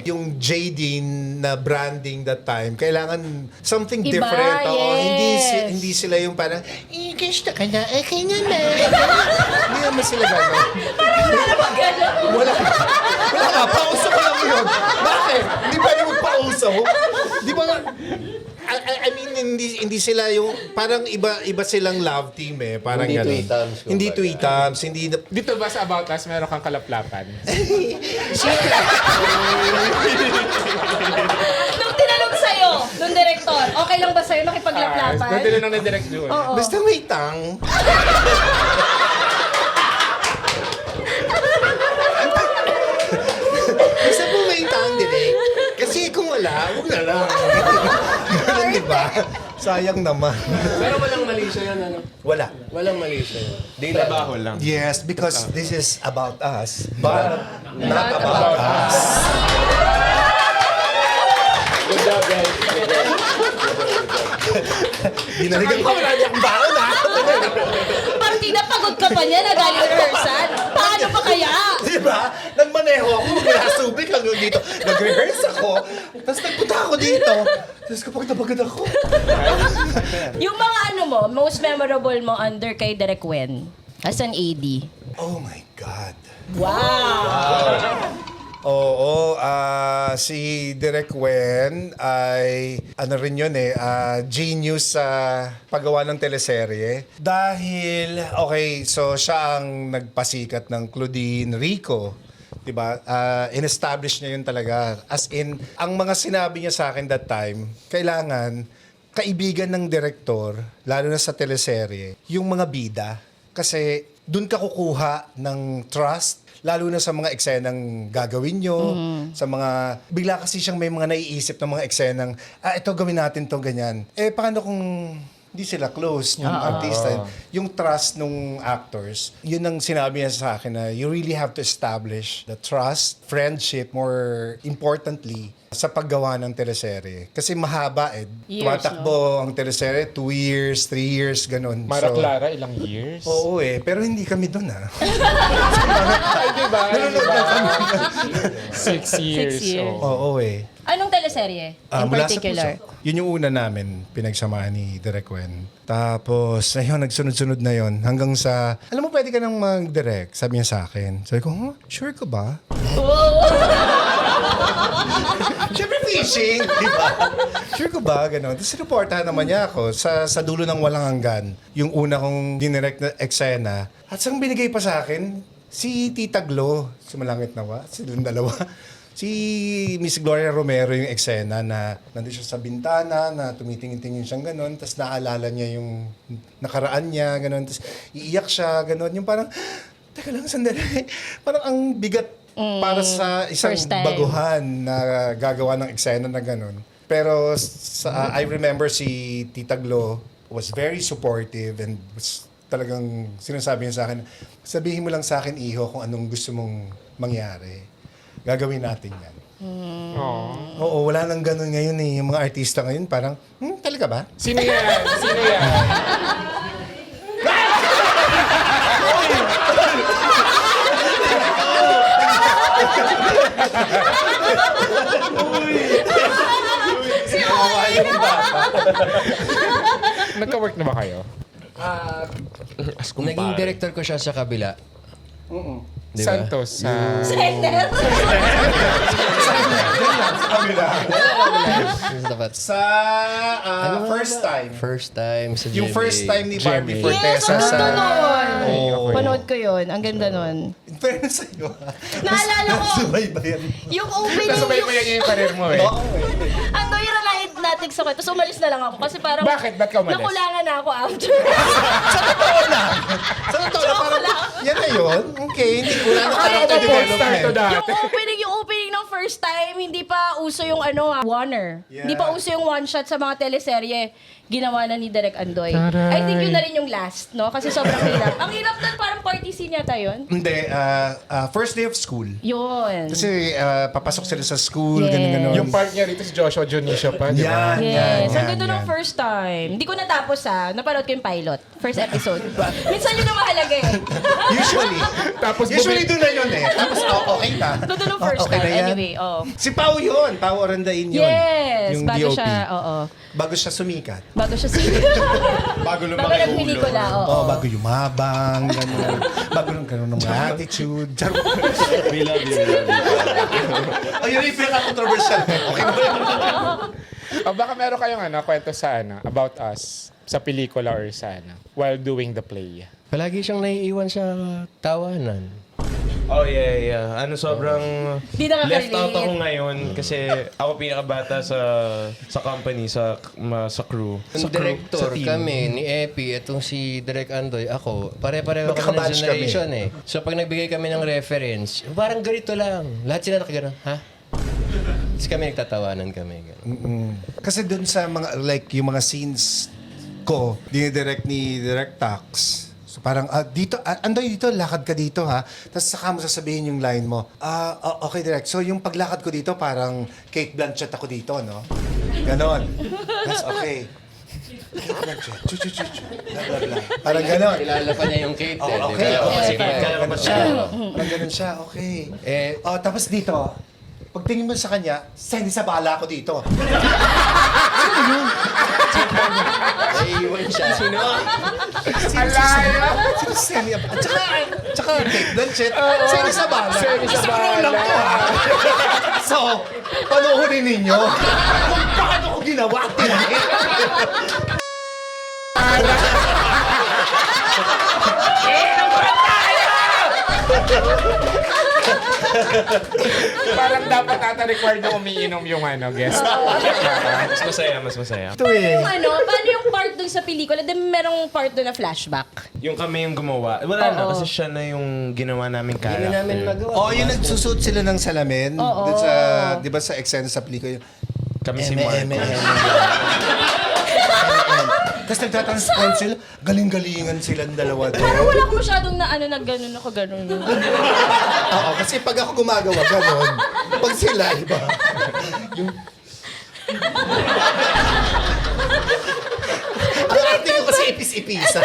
S4: yung JD na branding that time, kailangan something
S3: Iba,
S4: different. Oo,
S3: yes.
S4: hindi sila yung parang, gusto ka na, kanya na. Hindi naman sila gano'n.
S3: Wala namang gano'n.
S4: Wala ka, pauso ko lang yun. Bakit? Hindi pwede magpauso. Di ba I mean, hindi sila yung, parang iba silang love team eh. Parang
S5: Hindi
S4: gano'n.
S5: tweetams, kumbaga.
S4: Hindi tweetams, hindi...
S2: Dito ba sa About Us, meron kang kalaplapan?
S3: Nung tinanong sa'yo, nung director, okay lang ba sa'yo makipaglaplapan?
S2: Pwede rin ang direct June.
S4: Basta may tang. Basta po may Sayang naman.
S5: Pero walang mali siya yun, ano?
S4: Wala.
S5: Walang mali siya yun. Di
S6: Trabaho lang.
S4: Yes, because this is about us, but not about us.
S5: Good job, guys.
S4: Dinaligan ko, wala niyang baon ha.
S3: Pag pinapagod ka pa niya na galing rehearsal, paano pa kaya?
S4: Diba? Nagmaneho ako, pinasubik lang yung dito. Nag-rehearse ako, tapos nagpunta ako dito. Tapos kapag napagod ako.
S3: Yung mga ano mo, most memorable mo under kay Direk Wen as an AD.
S4: Oh my God.
S3: Wow!
S4: Oo, si Direk Wen ay, ano rin yun genius sa paggawa ng teleserye. Dahil, okay, so siya ang nagpasikat ng Claudine Rico. Diba? In-establish niya yun talaga. As in, ang mga sinabi niya sa akin that time, kailangan kaibigan ng direktor, lalo na sa teleserye, yung mga bida. Kasi dun ka kukuha ng trust, lalo na sa mga eksenang gagawin nyo, sa mga, bigla kasi siyang may mga naiisip ng mga eksenang, ito gawin natin to ganyan. Paano kung hindi sila close, yung artista, yung trust ng actors, yun ang sinabi niya sa akin na you really have to establish the trust, friendship, more importantly, sa paggawa ng teleserye. Kasi mahaba
S3: Years,
S4: tumatakbo ang teleserye, 2 years, 3 years, ganun.
S2: Mara Clara, ilang years?
S4: Oo pero hindi kami doon
S2: Ay, diba? Diba? 6 years.
S3: 6 years.
S2: Oh.
S4: Oo
S3: Anong teleserye in
S4: Mula sa
S3: particular?
S4: Puso. Yun yung una namin, pinagsamahan ni Direk Wen. Tapos, ayun, nagsunod-sunod na yon hanggang sa, alam mo, pwede ka nang mag-direct, sabi niya sa akin. Sabi ko, sure ka ba? Siyempre fishing, di ba? Sure ko ba? Ganon. Tapos sinuportahan naman niya ako sa dulo ng walang hanggan. Yung una kong dinirect na eksena. At sang binigay pa sa akin, si Tita Glo, sumalangit nawa, silang dalawa. Si Miss Gloria Romero yung eksena na nandun siya sa bintana, na tumitingin-tingin siyang ganon, tapos naalala niya yung nakaraan niya, ganon, tapos iiyak siya, ganon. Yung parang, teka lang, sandali. Parang ang bigat para sa isang
S3: First time.
S4: baguhan na gagawa ng eksena na ganon. Pero I remember si Tita Glo was very supportive and was talagang sinasabi niya sa akin, sabihin mo lang sa akin, Iho, kung anong gusto mong mangyari. Gagawin natin yan. Oo, wala nang ganun ngayon Yung mga artista ngayon parang, talaga ba?
S2: Sino yan? Sino yan? Nagka-work na ba kayo?
S5: Naging director ko siya sa kabila. Di ba?
S2: Santos.
S3: Center?
S5: Dapat.
S4: Sa first time.
S5: First time sa
S4: Yung
S5: GMA.
S4: first time ni Barbie
S2: GMA.
S4: Fortesa
S3: Yes,
S4: sa...
S3: ang ganda nun.
S4: Oo.
S3: Panood ko yun. Ang ganda nun.
S4: In fairness sa'yo.
S3: Naalala ko,
S4: Subaybayan.
S3: yung opening,
S2: Nasabay mo yan yung career mo eh.
S3: ang doira natin sa kwento. So, umalis na lang ako kasi parang...
S2: Bakit? Ba't ka umalis?
S3: Nakulangan na ako after.
S4: Sa totoo lang, parang, yan na yun. Okay, hindi ko lang
S2: Ano ba star to dati?
S3: yung opening ng first time, hindi pa uso yung oner.
S4: Yeah.
S3: Hindi pa uso yung one shot sa mga teleserye. Ginawa na ni Direk Andoy. I think yun na rin yung last, no? Kasi sobrang hirap. Ang hirap nun, parang party scene yata yun.
S4: Hindi, first day of school.
S3: Yun.
S4: Kasi papasok sila sa school,
S3: Yes.
S4: ganun-ganun.
S2: Yung part niya rito si Joshua Dionisio pa, di ba?
S3: Yes. Ang
S4: yan,
S3: ganda ng
S4: yan.
S3: first time. Hindi ko natapos Napanood ko yung pilot. First episode. Minsan yun ang mahalaga eh.
S4: Usually doon na yun Tapos okay na.
S3: Doon ng first
S4: Okay
S3: time.
S4: na yan.
S3: Anyway,
S4: Si Pao yun. Pao Arandain yun.
S3: Yes.
S4: Yung
S3: Bago
S4: DOP.
S3: siya, oo.
S4: Bago siya sumikat.
S3: Bago siya
S6: Bago
S3: Bago nagpelikula, oo.
S4: Bago yumabang, gano'n. Bago nang gano'n ng attitude. Charot.
S6: We love you, we love you.
S4: Ayun yung pinaka-controversial. Okay ba yun?
S2: O baka meron kayong kwento sa About Us, sa pelikula or sa while doing the play.
S5: Palagi siyang naiiwan sa tawanan.
S6: Oh, yeah. Sobrang
S3: Di nakaka-relate.
S6: left out ako ngayon kasi ako pinakabata sa company, sa crew.
S5: Yung director kami, ni Epi, itong si Direk Andoy, ako, pare-pareho kami ng
S4: Magkakabatch
S5: generation So pag nagbigay kami ng reference, parang ganito lang. Lahat sila nakagano, ha? Tapos kami nagtatawanan kami. Ganun.
S4: Kasi dun sa mga, like, yung mga scenes ko, dinidirect ni Direct Tax. So parang, dito, Andoy, dito, lakad ka dito, ha? Tapos saka mo sasabihin yung line mo, okay, Direct. So yung paglakad ko dito, parang Kate Blanchett ako dito, no? Ganon. That's okay. Kate Blanchett, chu-chu-chu-chu, blah, blah, blah. Parang ganon.
S5: Kilala pa niya yung Kate.
S4: Oh,
S5: di ba?
S4: okay.
S5: Kasi
S4: Ganon siya. Parang ganon siya, okay. Tapos dito, pagtingin mo sa kanya, Sandy sa bala ko dito.
S5: naiiwan siya. Sino?
S2: Alaya!
S4: Sino si Sandy? At tsaka Kate Blanchett, Sandy sa bala.
S2: Sandy sa
S4: Isang
S2: bala.
S4: roll lang to, ha? So, panoorin ninyo kung paano ko ginawa.
S2: Parang dapat ata required na umiinom yung guest.
S6: Mas masaya, mas masaya.
S4: Ito eh.
S3: Paano yung part dun sa pelikula? Di merong part dun na flashback.
S6: Yung kami yung gumawa. Wala na, kasi siya na yung ginawa namin
S5: Hindi
S6: character.
S5: namin magawa.
S4: Yung nagsusuot sila ng salamin. Dun sa, di ba sa eksena sa pelikula,
S6: Kami si Marco.
S4: Tapos nagtatransform sila, galing-galingan silang dalawa doon.
S3: Pero wala ko masyadong na gano'n ako gano'n.
S4: Oo, kasi pag ako gumagawa, gano'n. Pag sila, iba. Yung... Ang arte ko kasi ipis-ipisa.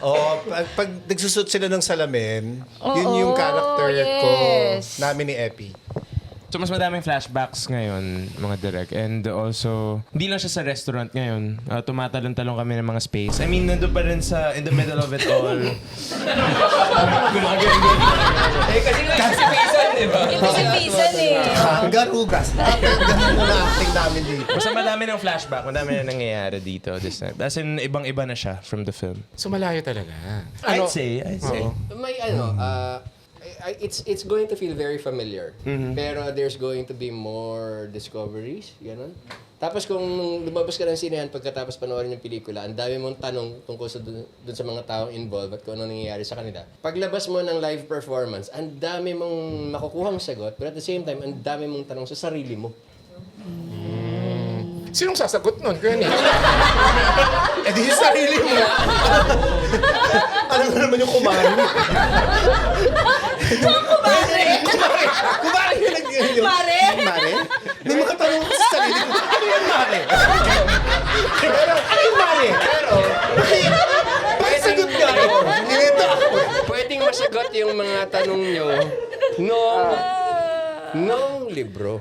S4: Oo, pag nagsusot sila ng salamin, yun yung character ko,
S3: yes.
S4: namin ni Epi.
S6: So mas madaming flashbacks ngayon, mga direct. And also, hindi lang siya sa restaurant ngayon. Tumatalon-talon kami ng mga space. I mean, nandun pa rin sa, in the middle of it all.
S5: Kasi pisan, di ba?
S3: Yung pisan eh.
S4: Hanggang hugas. Ganun mo na acting namin dito.
S6: Basta madami ng flashback, madami na nangyayari dito this night. As in, ibang-iba na siya from the film.
S2: So malayo talaga.
S6: I'd say.
S5: May it's going to feel very familiar. Pero there's going to be more discoveries, ganun. Tapos kung lumabas ka ng sinehan pagkatapos panoorin yung pelikula, ang dami mong tanong tungkol sa dun sa mga taong involved at kung ano nangyayari sa kanila. Paglabas mo ng live performance, ang dami mong makukuhang sagot, but at the same time, ang dami mong tanong sa sarili mo.
S2: Sinong sasagot nun? Kuya Nick?
S4: Eh di yung sarili mo. Alam mo naman yung kumari. Kumari yung nag-yun.
S3: Mare?
S4: Mare? May mga tanong ko sa sarili ko. Ano yung Mare? Ano yung Mare? Pero, bakit sagot nga ako? Nilito ako.
S5: Pwedeng masagot yung mga tanong nyo nung libro.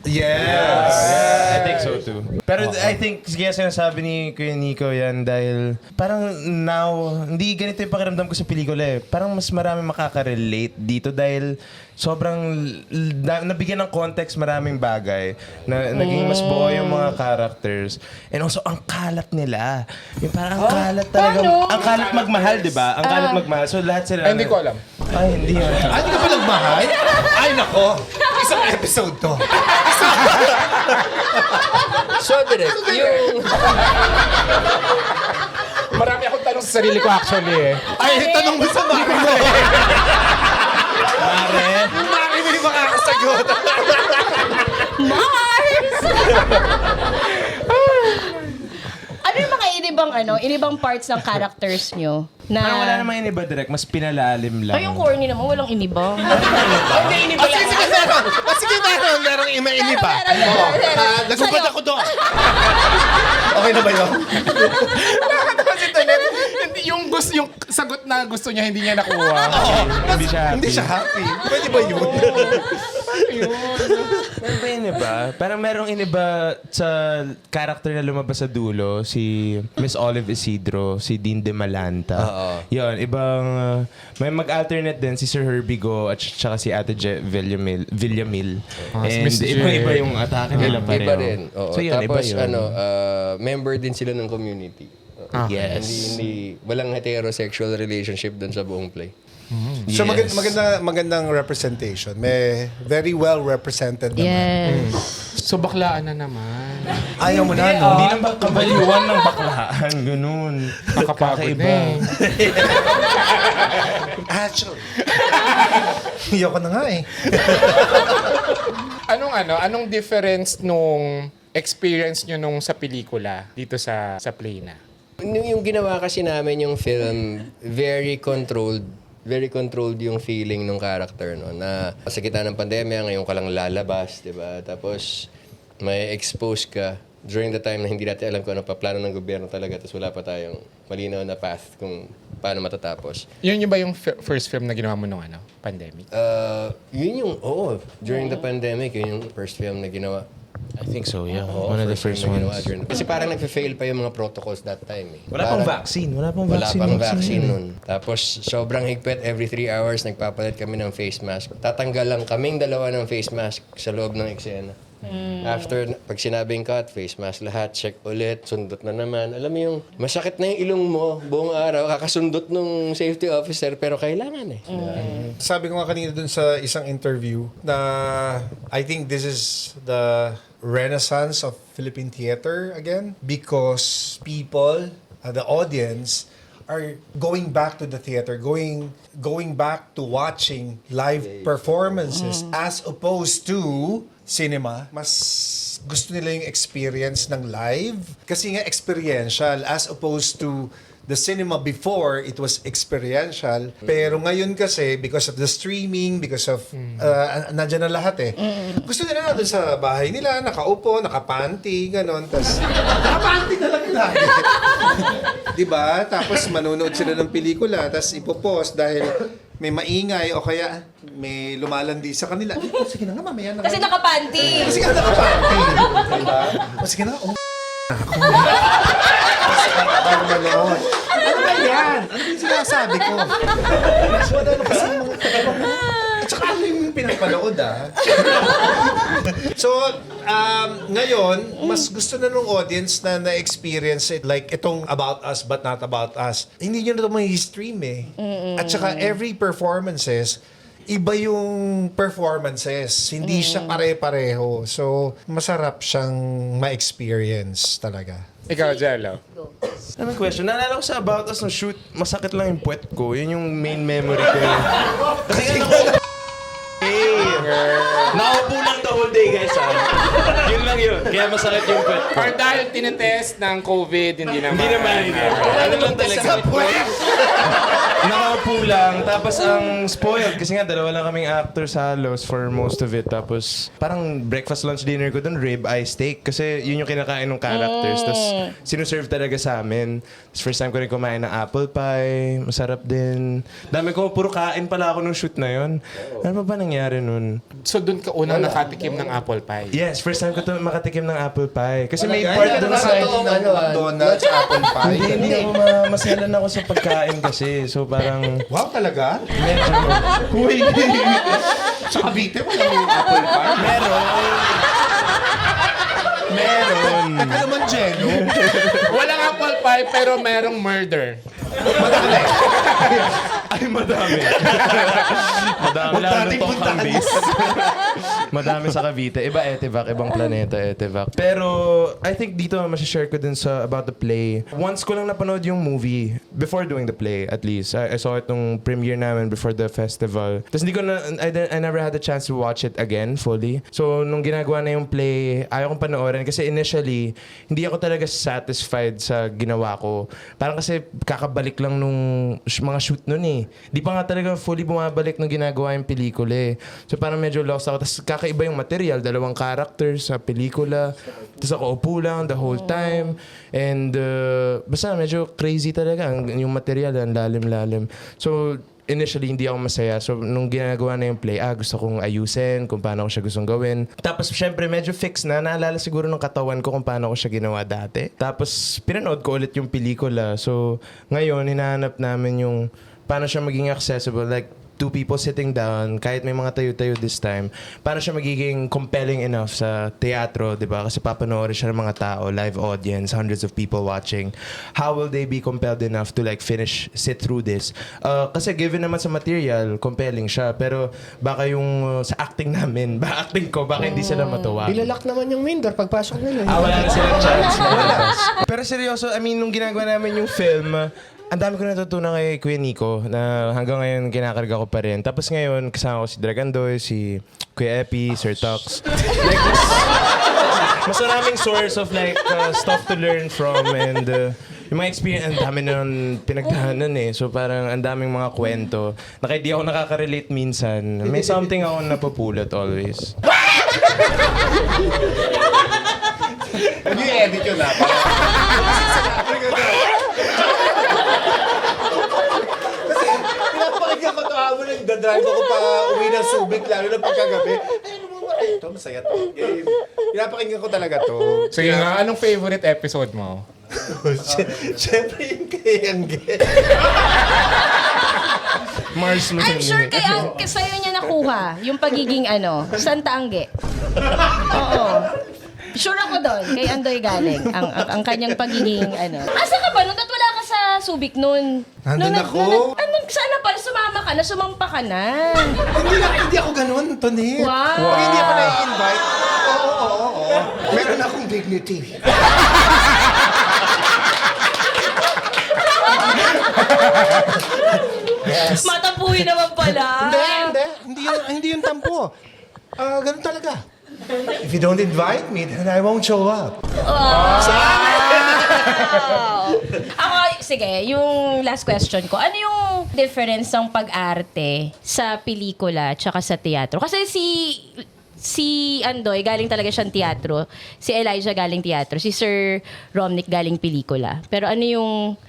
S4: Yes.
S6: I think so too. Pero I think, kaya sinasabi ni Kuya Nico yan dahil parang now, hindi ganito yung pakiramdam ko sa pelikula eh. Parang mas marami makaka-relate dito dahil sobrang nabigyan ng context maraming bagay na naging mas buo yung mga characters. And also, ang kalat nila. Yung parang ang kalat talaga.
S3: Paano?
S6: Ang kalat magmahal, di ba? Ang kalat magmahal. So lahat sila...
S2: Ay, hindi ko alam.
S6: Ay, hindi yun.
S4: Ay, hindi ka pa nagmahal? Ay, nako. Isang episode to.
S5: So, direct, yung...
S2: Marami akong tanong sa sarili ko actually eh.
S4: Ay, tanong mo sa Mare mo.
S6: Mare?
S4: Yung Mare mo yung makakasagot.
S3: Mars! Ano yung mga inibang parts ng characters nyo? Na...
S6: Parang wala namang iniba direct. Mas pinalalim lang.
S3: Ay, yung corny naman, walang inibang.
S4: Sige, meron ima-ini pa. Nagsubat ako doon. Okay na ba yun?
S2: Nakakatawa si Tonet. Yung sagot na gusto niya, hindi niya nakuha.
S6: Hindi siya happy.
S4: Pwede ba yun?
S6: Meron ba yun iba? Parang merong iniba sa character na lumabas sa dulo, si Miss Olive Isidro, si Dean De Malanta. Yun, ibang... may mag-alternate din si Sir Herbie Go at saka si Ate Je Villamil. And
S2: Miss J.
S6: iba yung atake nila pareho.
S5: Iba rin. Oo.
S6: So yun,
S5: Tapos,
S6: iba yun.
S5: member din sila ng community.
S6: Yes.
S5: Walang heterosexual relationship dun sa buong play.
S4: So
S6: Yes.
S4: magandang representation. May very well represented naman.
S3: Yes.
S2: So baklaan na naman.
S4: Ayaw mo na, no?
S6: Hindi lang ba kabaliwan ng baklaan? Ganun.
S2: Nakapagod na
S6: Kakaiba.
S4: Actually. Ayoko na nga eh.
S2: Anong difference nung experience nyo nung sa pelikula dito sa play na?
S5: Yung ginawa kasi namin yung film, very controlled yung feeling ng character, no? Na sa gitna ng pandemya, ngayon ka lang lalabas, di ba? Tapos may expose ka during the time na hindi natin alam kung ano pa plano ng gobyerno talaga, tapos wala pa tayong malinaw na path kung paano matatapos.
S2: Yun ba yung first film na ginawa mo nung pandemic?
S5: During the pandemic, yun yung first film na ginawa.
S6: I think so, yeah.
S5: Oo,
S6: One of the first
S5: film na ginawa
S6: ones.
S5: kasi parang nagfe-fail pa yung mga protocols that time. Eh.
S6: Wala pang vaccine. Wala pang
S5: vaccine nun. Tapos sobrang higpit, every 3 hours nagpapalit kami ng face mask. Tatanggal lang kaming dalawa ng face mask sa loob ng eksena. After, pag sinabing cut, face mask lahat, check ulit, sundot na naman. Alam mo yung masakit na yung ilong mo buong araw, kakasundot nung safety officer, pero kailangan eh.
S4: Sabi ko nga kanina dun sa isang interview na I think this is the renaissance of Philippine theater again because people, the audience, are going back to the theater, going back to watching live performances as opposed to cinema. Mas gusto nila yung experience ng live kasi nga experiential as opposed to the cinema before, it was experiential. Pero ngayon kasi, because of the streaming, because of, nandyan na lahat eh. Gusto nila na doon sa bahay nila, nakaupo, nakapanty, gano'n. Tapos, nakapanty na lang lagi. Diba? Tapos manonood sila ng pelikula, tapos ipopost dahil may maingay o kaya may lumalandi sa kanila. Sige na nga, mamaya na.
S3: Kasi nakapanty.
S4: Kasi nga nakapanty. Diba? O sige na, ako. Bago manood. Ano ba yan? Ano yung sinasabi ko? Mas madalo kasi mga at saka ano yung pinapanood So, ngayon, mas gusto na nung audience na na-experience it like itong About Us but Not About Us. Hindi nyo na ito may stream eh. At saka every performances, iba yung performances. Hindi siya pare-pareho. So, masarap siyang ma-experience talaga.
S2: Ikaw, Jello.
S6: Ano question? Naalala ko sa About Us no shoot, masakit lang yung puwet ko. Yun yung main memory ko. Kasi nakaupo lang the whole day, guys. Yun lang yun. Kaya masakit yung puwet ko.
S2: Or dahil tinetest ng COVID, hindi naman.
S6: Hindi naman. Ano lang talaga. Nakaupo lang. Tapos ang spoiled. Kasi nga, dalawa lang kaming actors halos for most of it. Tapos parang breakfast, lunch, dinner ko dun, rib eye steak. Kasi yun yung kinakain ng characters. Tapos sinuserve talaga sa amin. Tapos first time ko rin kumain ng apple pie. Masarap din. Dami ko, puro kain pala ako nung shoot na yun. Ano ba nangyari nun?
S2: So doon ka unang nakatikim ng apple pie.
S6: Yes, first time ko to makatikim ng apple pie. Kasi may part doon sa...
S4: McDonald's, apple pie.
S6: Hindi ako maselan ako sa pagkain kasi. So parang...
S4: Wow, talaga?
S6: Medyo... Uy!
S4: Sa Cavite, walang apple pie?
S6: Meron.
S4: Teka naman, Jello.
S2: Walang apple pie pero merong murder.
S6: Ay, madami. Madami
S4: Huwag
S6: lang
S4: nating
S6: nung
S4: puntahan
S6: base. Madami sa Cavite. Iba Etevac, ibang planeta Etevac. Pero I think dito masashare ko din sa about the play. Once ko lang napanood yung movie before doing the play at least. I saw it nung premiere namin before the festival. Tapos hindi ko na, I never had the chance to watch it again fully. So nung ginagawa na yung play, ayaw kong panoorin kasi initially hindi ako talaga satisfied sa ginawa ko. Parang kasi kakabalik lang nung mga shoot nun eh. Di pa nga talaga fully bumabalik nung ginagawa yung pelikula eh. So parang medyo lost ako. Tapos kakaiba yung material. 2 characters sa pelikula. Tapos ako upo lang the whole time. And basta medyo crazy talaga. Yung material, ang lalim-lalim. So initially, hindi ako masaya. So, nung ginagawa na yung play, gusto kong ayusin kung paano ko siya gustong gawin. Tapos, syempre, medyo fix na. Naalala siguro ng katawan ko kung paano ko siya ginawa dati. Tapos, pinanood ko ulit yung pelikula. So, ngayon, hinahanap namin yung paano siya maging accessible. Like, two people sitting down, kahit may mga tayo-tayo this time, paano siya magiging compelling enough sa teatro, di ba? Kasi papanoorin siya ng mga tao, live audience, hundreds of people watching. How will they be compelled enough to like sit through this? Kasi given naman sa material, compelling siya. Pero baka yung sa acting namin, acting ko, baka hindi sila matuwa.
S5: Ilalak naman yung main door pagpasok nila.
S6: Wala na silang chance. Pero seryoso, I mean, nung ginagawa namin yung film, ang dami ko natutunan kay Kuya Nico na hanggang ngayon kinakarga ko pa rin. Tapos ngayon, kasama ko si Direk Andoy, si Kuya Epi, Sir Tux. Like, mas maraming source of like stuff to learn from and yung mga experience, ang dami na pinagdahanan eh. So parang ang daming mga kwento. Na kahit di ako nakaka-relate minsan, may something ako napupulot always.
S4: Hindi edit yun na. Pinapakinggan ko ito habang nagdadrive ako pa uwi ng Subic, lalo na pagkagabi. Ay, ano mo ba? Ito, masaya to. Game. Pinapakinggan ko talaga to.
S2: Sige nga, anong favorite episode mo?
S4: Siyempre yung kay Angge.
S6: Mars
S3: I'm sure sa'yo niya nakuha yung pagiging Santa Angge. Oo. Sure ako doon, kay Andoy galing, ang kanyang pagiging Asa ka ba? Nung wala ka sa Subic noon.
S4: Nandun ako.
S3: Sana pala sumama ka na, sumampa ka na.
S4: Hindi ako ganun, Tony.
S3: Wow.
S4: Pag hindi ako na-invite, oo. Meron akong dignity. Yes.
S3: Matapuhin naman pala.
S4: Hindi yun tampo. Ganun talaga. If you don't invite me, then I won't show up.
S3: Ako, sige, yung last question ko. Ano yung difference ng pag-arte sa pelikula tsaka sa teatro? Kasi si Andoy, galing talaga siyang teatro. Si Elijah galing teatro. Si Sir Romnick galing pelikula. Pero ano yung...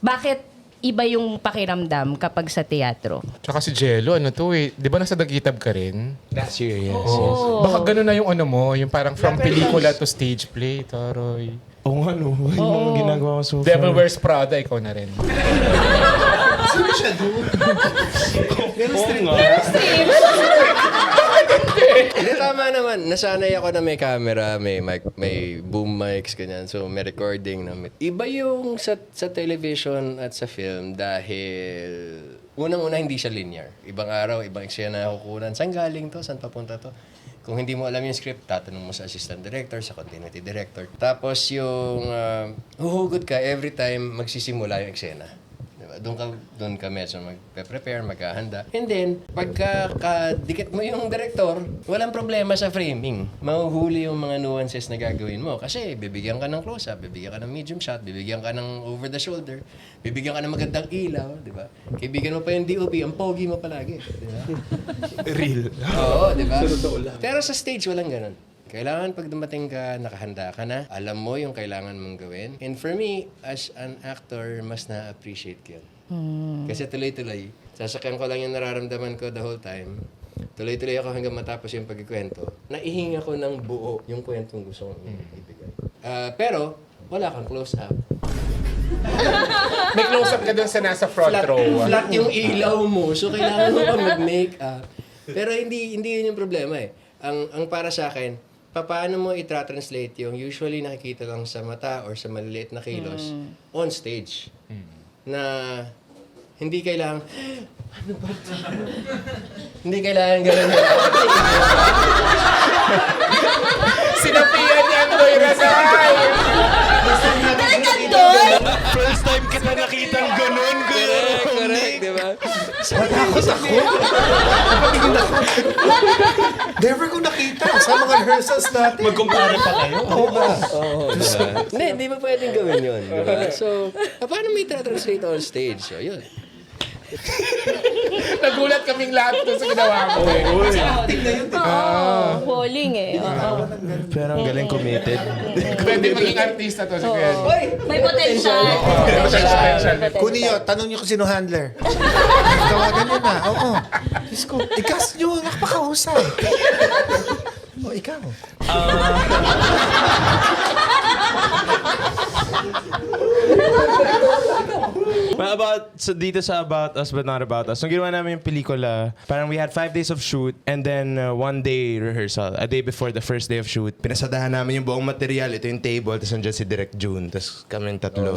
S3: Bakit iba yung pakiramdam kapag sa teatro?
S2: Tsaka si Jello, di ba nasa Dagitab ka rin?
S6: Last year, yes.
S2: Baka gano'n na yung yung parang from pelikula to stage play, Toroy.
S6: Oo nga, no. Yung ginagawa ko so far.
S2: Devil Wears Prada, ikaw na rin.
S4: Sino siya doon?
S6: Oo nga.
S5: Hindi, tama naman. Nasanay ako na may camera, may mic, may boom mics, ganyan. So, may recording na. Iba yung sa television at sa film dahil unang-una hindi siya linear. Ibang araw, ibang eksena na kukunan. Saan galing to? Saan papunta to? Kung hindi mo alam yung script, tatanong mo sa assistant director, sa continuity director. Tapos yung huhugot ka every time magsisimula yung eksena. Doon ka medyo magpe-prepare, maghahanda. And then, pagka kadikit mo yung director, walang problema sa framing. Mahuhuli yung mga nuances na gagawin mo. Kasi bibigyan ka ng close-up, bibigyan ka ng medium shot, bibigyan ka ng over the shoulder, bibigyan ka ng magandang ilaw, di ba? Kaibigan mo pa yung DOP, ang pogi mo palagi. Di ba?
S6: Real.
S5: Oo, di ba? Pero sa stage, walang ganun. Kailangan pag dumating ka, nakahanda ka na, alam mo yung kailangan mong gawin. And for me, as an actor, mas na-appreciate ko yun. Kasi tuloy-tuloy, sasakyan ko lang yung nararamdaman ko the whole time. Tuloy-tuloy ako hanggang matapos yung pagkikwento. Naihinga ko ng buo yung kwentong gusto kong ibigay. Pero, wala kang close-up.
S2: May close-up ka dun sa nasa front row.
S5: Flat yung ilaw mo, so kailangan mo pa mag-make-up. Pero hindi yun yung problema eh. Ang para sa akin, paano mo i-translate yung usually nakikita lang sa mata or sa maliliit na kilos on stage. Na hindi kailangan, ano ba ito? Hindi kailangan gano'n.
S2: Sinapian ni Andoy Razay!
S6: First time kita nakitang ganun,
S5: Correct, di ba?
S4: Matakot ako. Never ko nakita sa mga rehearsals natin.
S6: Magkumpare pa kayo.
S4: Oo ba?
S5: Hindi ba pwedeng gawin yun? Diba? So, paano may translate on stage? So, yun.
S2: Nagulat kaming lahat doon sa ginawa mo.
S3: Bowling
S6: Pero ang galing committed.
S2: Pwede maging artista to si Kuya.
S3: May potential.
S4: Kunio, tanong niyo kung sino handler. Tawagan niyo na. Oo. Diyos ko, ikas niyo. Nakapakausay. O, ikaw.
S6: So dito sa About Us But Not About Us, nung ginawa namin yung pelikula, parang we had 5 days of shoot and then 1 day rehearsal. A day before the first day of shoot. Pinasadahan namin yung buong material. Ito yung table, tapos nandiyan si Direk June. Tapos kami yung tatlo.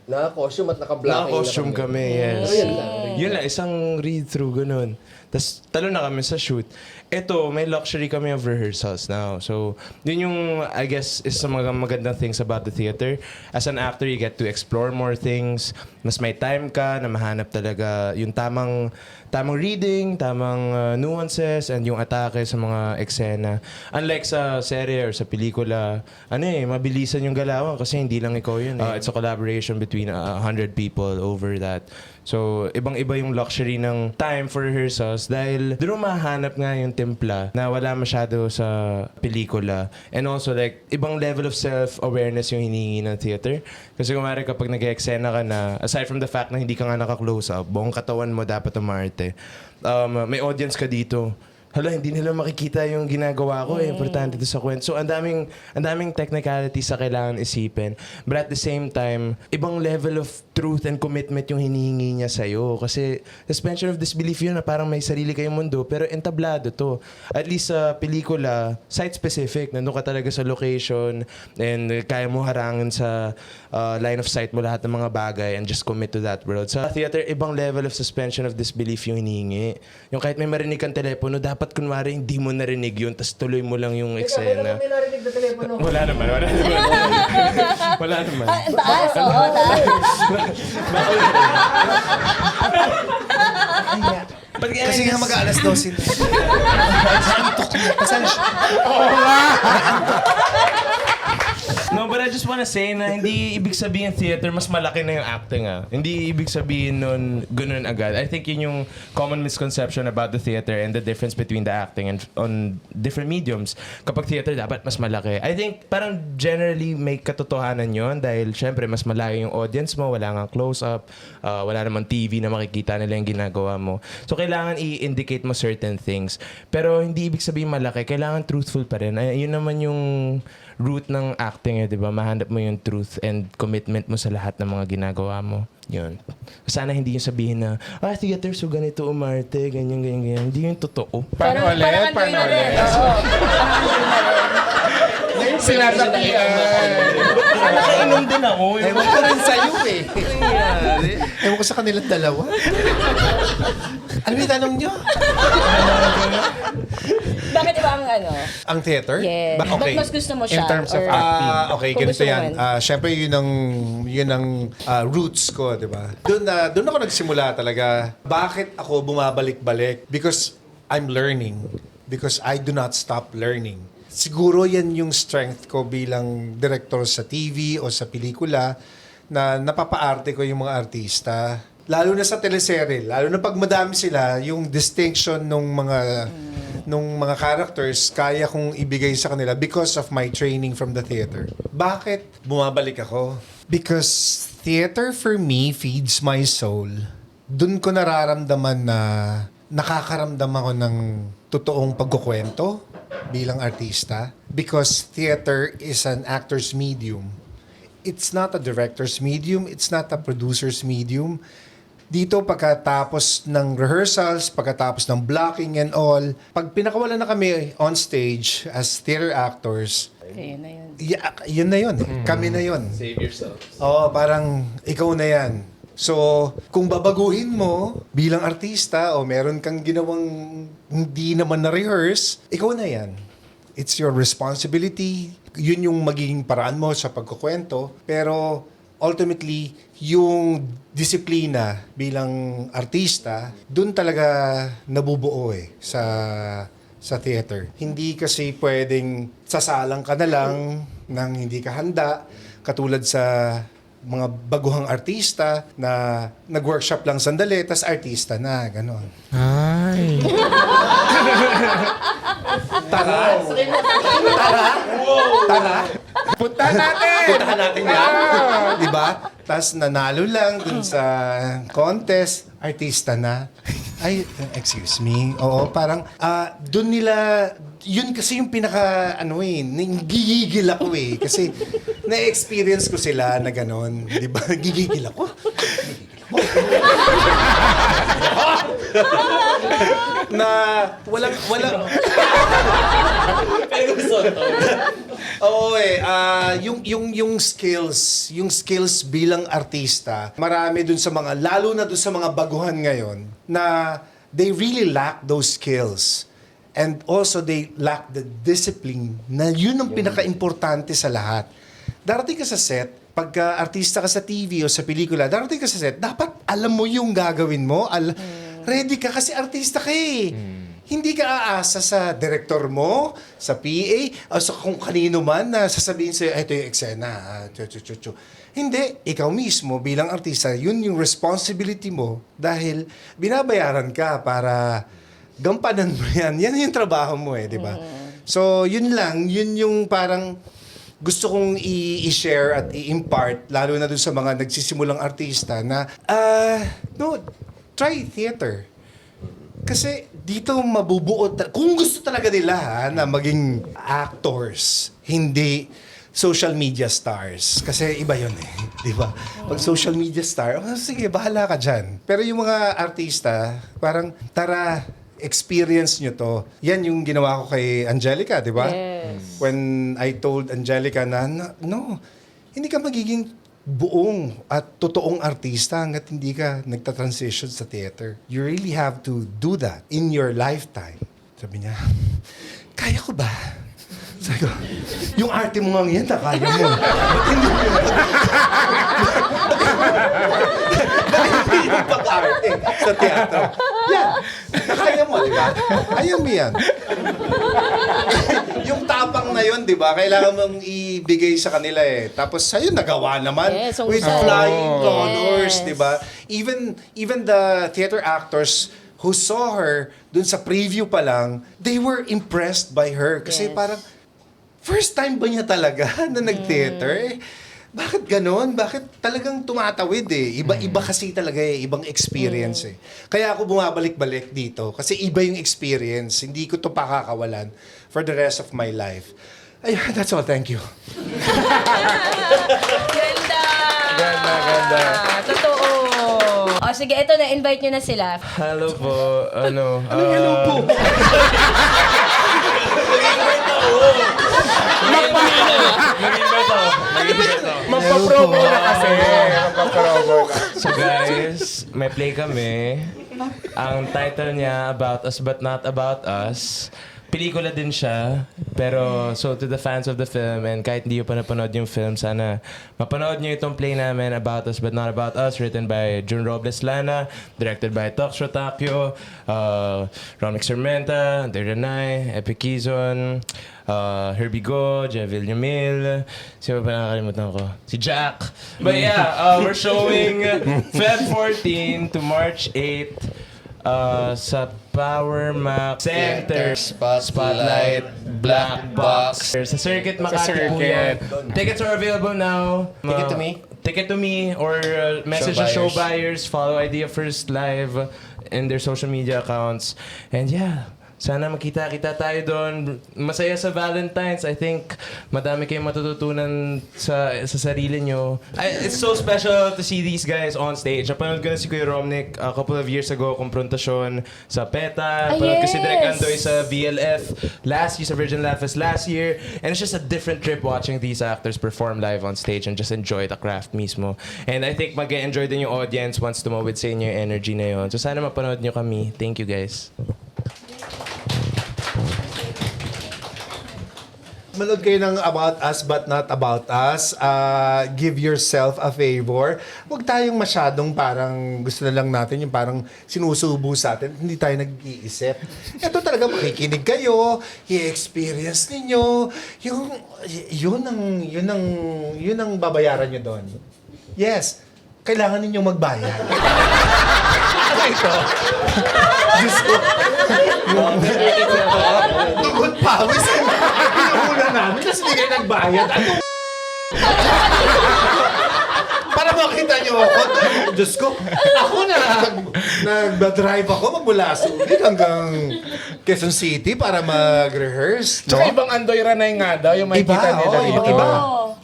S5: Naka-costume at naka-blocking
S6: Naka-costume kami, yes. Yun lang, isang read-through, ganun. Tapos talo na kami sa shoot. Ito, may luxury kami of rehearsals now. So, yun yung, I guess, is some mga magandang things about the theater. As an actor, you get to explore more things. Mas may time ka na mahanap talaga yung tamang reading, tamang nuances, and yung atake sa mga eksena. Unlike sa serye or sa pelikula, mabilisan yung galawan kasi hindi lang ikaw yun. It's a collaboration between 100 people over that. So, ibang-iba yung luxury ng time for rehearsals dahil doon mahanap nga yung timpla na wala masyado sa pelikula. And also, like, ibang level of self-awareness yung hinihingi ng theater. Kasi kumari kapag nag-eksena ka na, aside from the fact na hindi ka nga naka-close up, buong katawan mo dapat umarte. May audience ka dito. Hala, hindi nila makikita yung ginagawa ko. Importante ito sa kwento. So, ang daming technicalities sa kailangan isipin. But at the same time, ibang level of truth and commitment yung hinihingi niya sa'yo. Kasi suspension of disbelief yun na parang may sarili kayong mundo. Pero entablado to. At least sa pelikula, site-specific. Nandun ka talaga sa location and kaya mo harangin sa line of sight mo lahat ng mga bagay and just commit to that world. Sa theater, ibang level of suspension of disbelief yung hinihingi. Yung kahit may marinig kang telepono, dapat kunwari hindi mo narinig yun, tapos tuloy mo lang yung eksena.
S5: May narinig na telepono.
S6: Wala naman. Wala naman.
S3: Taas, oo, taas.
S4: Kasi nga mag-aalas 12. Pasensya.
S6: No, but I just wanna say na hindi ibig sabihin theater, mas malaki na yung acting Hindi ibig sabihin nun ganun agad. I think yun yung common misconception about the theater and the difference between the acting and on different mediums. Kapag theater, dapat mas malaki. I think parang generally may katotohanan yun dahil syempre mas malayo yung audience mo, wala nga close-up, wala namang TV na makikita nila yung ginagawa mo. So kailangan i-indicate mo certain things. Pero hindi ibig sabihin malaki, kailangan truthful pa rin. Yun naman yung root ng acting, di ba? Mahanap mo yung truth and commitment mo sa lahat ng mga ginagawa mo. Yun. Sana hindi yung sabihin na, theater, so ganito umarte, ganyan. Hindi yung totoo.
S2: Paano ulit? Paano ulit? Sinasabihan.
S6: Nakainom din ako.
S4: Ewan ko rin sa'yo Ewan ko sa kanilang dalawa. Ano yung tanong nyo?
S3: Bakit iba ang ano?
S4: Ang theater?
S3: Yes.
S4: Okay.
S3: Ba't mas gusto mo siya?
S2: In terms of
S3: Or-
S2: acting.
S4: Okay,
S3: Kung
S4: ganito
S3: gusto mo
S4: yan.
S3: man.
S4: Siyempre, yun ang roots ko, di ba? Doon ako nagsimula talaga. Bakit ako bumabalik-balik? Because I'm learning. Because I do not stop learning. Siguro yan yung strength ko bilang director sa TV o sa pelikula na napapaarte ko yung mga artista. Lalo na sa teleserye, lalo na pag madami sila, yung distinction nung mga characters, kaya kong ibigay sa kanila because of my training from the theater. Bakit bumabalik ako? Because theater for me feeds my soul. Doon ko nararamdaman na nakakaramdam ako ng totoong pagkukwento bilang artista. Because theater is an actor's medium. It's not a director's medium. It's not a producer's medium. Dito, pagkatapos ng rehearsals, pagkatapos ng blocking and all, pag pinakawalan na kami on stage as theater actors,
S3: Ayun na yun.
S4: yun na yun. Kami na yun.
S6: Save yourself.
S4: Oo, parang ikaw na yan. So, kung babaguhin mo bilang artista o meron kang ginawang hindi naman na-rehearse, ikaw na yan. It's your responsibility. Yun yung magiging paraan mo sa pagkukwento. Pero ultimately, yung disiplina bilang artista, dun talaga nabubuo sa theater. Hindi kasi pwedeng sasalang ka na lang nang hindi ka handa, katulad sa mga baguhang artista na nag-workshop lang sandali, tas artista na, gano'n.
S2: Ay.
S4: Tara!
S2: Punta natin!
S4: Puntahan natin yan. Diba? Tas nanalo lang dun sa contest, artista na. Ay, excuse me. Oo, parang dun nila, yun kasi yung pinaka, gigigil ako Kasi na-experience ko sila na gano'n. Diba? Gigigil ako. na walang Oo yung skills bilang artista, marami dun sa mga, lalo na dun sa mga baguhan ngayon, na they really lack those skills. And also, they lack the discipline na yun ang pinaka-importante sa lahat. Darating ka sa set, pagka artista ka sa TV o sa pelikula, darating ka sa set, dapat alam mo yung gagawin mo. Ready ka kasi artista ka eh. Hindi ka aasa sa director mo, sa PA, o sa kung kanino man na sasabihin sa'yo, ito yung eksena. Hindi, ikaw mismo bilang artista, yun yung responsibility mo dahil binabayaran ka para gampanan mo yan. Yan yung trabaho mo di ba? So, yun lang. Yun yung parang gusto kong i-share at i-impart, lalo na dun sa mga nagsisimulang artista na, try theater. Kasi dito mabubuo, kung gusto talaga nila na maging actors, hindi social media stars. Kasi iba yun di ba? Pag social media star, sige, bahala ka dyan. Pero yung mga artista, parang, tara, experience nyo to. Yan yung ginawa ko kay Angelica, di ba?
S3: Yes.
S4: When I told Angelica na, no, hindi ka magiging buong at totoong artista hanggat hindi ka nagta-transition sa theater. You really have to do that in your lifetime. Sabi niya, kaya ko ba? Sabi ko, yung arte mo nga yan, kaya mo. Ba't hindi yung pag-arte sa teatro? Yan. Kaya mo, di ba? Ayaw mo yan. Yung tapang na yun, di ba? Kailangan mong ibigay sa kanila Tapos sa'yo nagawa naman
S3: Yes,
S4: with
S3: husay.
S4: flying colors,
S3: Yes.
S4: di ba? Even the theater actors who saw her dun sa preview pa lang, they were impressed by her. Kasi
S3: Yes.
S4: parang, first time ba niya talaga na nag-theater? Bakit ganon? Bakit talagang tumatawid Iba-iba kasi talaga ibang experience Kaya ako bumabalik-balik dito kasi iba yung experience. Hindi ko to pakakawalan for the rest of my life. Ayun, that's all. Thank you.
S3: Ganda!
S2: Ganda.
S3: Totoo. O sige, ito na, invite nyo na sila.
S6: Hello po.
S4: Hello po.
S2: Magpa-promo na kasi. Magpa-promo na.
S6: So guys, may play kami. Ang title niya, About Us But Not About Us. Pelikula din siya. Pero, so to the fans of the film, and kahit hindi nyo pa napanood yung film, sana mapanood nyo itong play namin, About Us But Not About Us, written by Jun Robles Lana, directed by Tox Rotakyo, Ron Sermenta, Deranay, Epic Kizon, Herbie Go, Jevil Yamil, sino pa nakakalimutan ko? Si Jack. But yeah, we're showing Feb 14 to March 8 sa Power Max Center, Spotlight, Black Box. Sa Circuit Makati po yan. Tickets are available now.
S5: Ticket to me?
S6: Ticket to me or message the show buyers. Follow Idea First Live in their social media accounts. And yeah, sana makita-kita tayo doon. Masaya sa Valentine's. I think madami kayong matututunan sa sarili nyo. It's so special to see these guys on stage. Napanood ko na si Kuya Romnick a couple of years ago, Komprontasyon sa PETA. Napanood ko si Direk Andoy sa VLF last year, sa Virgin Laugh Fest last year. And it's just a different trip watching these actors perform live on stage and just enjoy the craft mismo. And I think mag-enjoy din yung audience once tumawid sa inyo yung energy na yun. So sana mapanood nyo kami. Thank you guys.
S4: Manood kayo ng About Us But Not About Us. Give yourself a favor. Huwag tayong masyadong parang gusto na lang natin yung parang sinusubo sa atin. Hindi tayo nag-iisip. Ito talaga makikinig kayo, i-experience ninyo. Yun ang babayaran nyo doon. Yes, kailangan ninyong magbayad. Ano ito? Diyos ko. Tungkol pawis. Pinamula namin kasi hindi kayo nagbayad. Ano? Para makita nyo ako. Diyos ko. Ako nag-drive ako magmula Subic hanggang Quezon City para mag-rehearse.
S2: Tsaka ibang Andoy Ranay nga daw, yung makikita nila dito.
S4: Iba.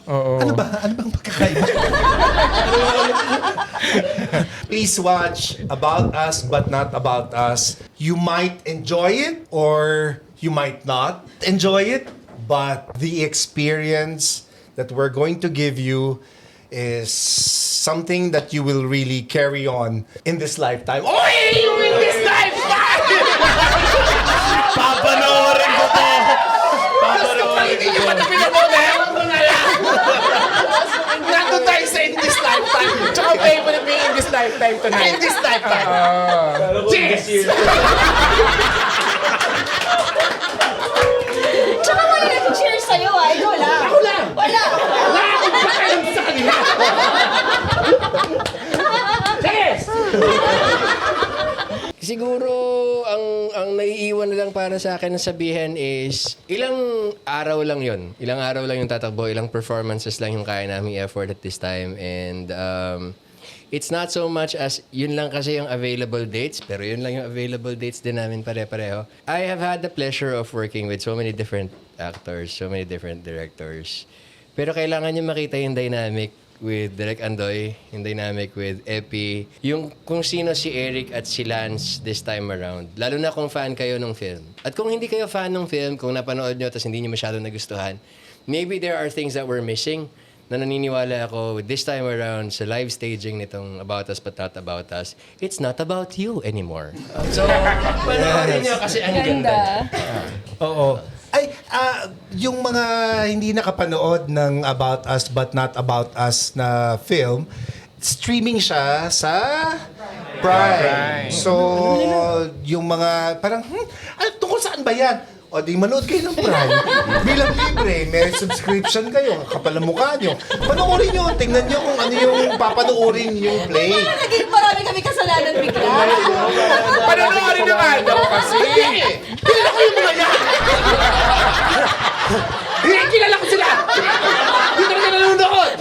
S2: Oo.
S4: Ano bang magkakaiba? please watch About Us But Not About Us. You might enjoy it or you might not enjoy it, but the experience that we're going to give you is something that you will really carry on in this lifetime. Oy! In this lifetime!
S6: Papanoorin ko to! Papanoorin ko to.
S4: Nandun tayo sa in this lifetime.
S2: Tsaka favorite mo yung in this lifetime tonight.
S4: In this lifetime. Yes!
S3: Tsaka wala nag-cheers sa'yo ah. Ikaw lang. Ako lang. Wala.
S5: Siguro, ang naiiwan na lang para sa akin na sabihin is, ilang araw lang yon, ilang araw lang yung tatakbo, ilang performances lang yung kaya namin effort at this time. And it's not so much as yun lang kasi yung available dates, pero yun lang yung available dates din namin pare-pareho. I have had the pleasure of working with so many different actors, so many different directors. Pero kailangan nyo makita yung dynamic with Direk Andoy, yung dynamic with Epi, yung kung sino si Eric at si Lance this time around. Lalo na kung fan kayo ng film. At kung hindi kayo fan ng film, kung napanood nyo tapos hindi nyo masyadong nagustuhan, maybe there are things that we're missing na naniniwala ako with this time around sa live staging nitong About Us But Not About Us, it's not about you anymore. So, panoorin nyo kasi ang ganda.
S4: Oo. Ay, yung mga hindi nakapanood ng About Us But Not About Us na film, streaming siya sa Prime. So, yung mga parang, tungkol saan ba yan? O di manood kayo ng Prime. Bilang libre, may subscription kayo. Kapal ang mukha nyo. Panoorin nyo, tingnan nyo kung ano yung papanoorin yung play.
S3: Naging marami kami kasalanan bigla.
S2: Panoorin na nga daw kasi.
S4: Kilala ko yung mga yan! Kilala ko sila! Hindi ka rin nanonood!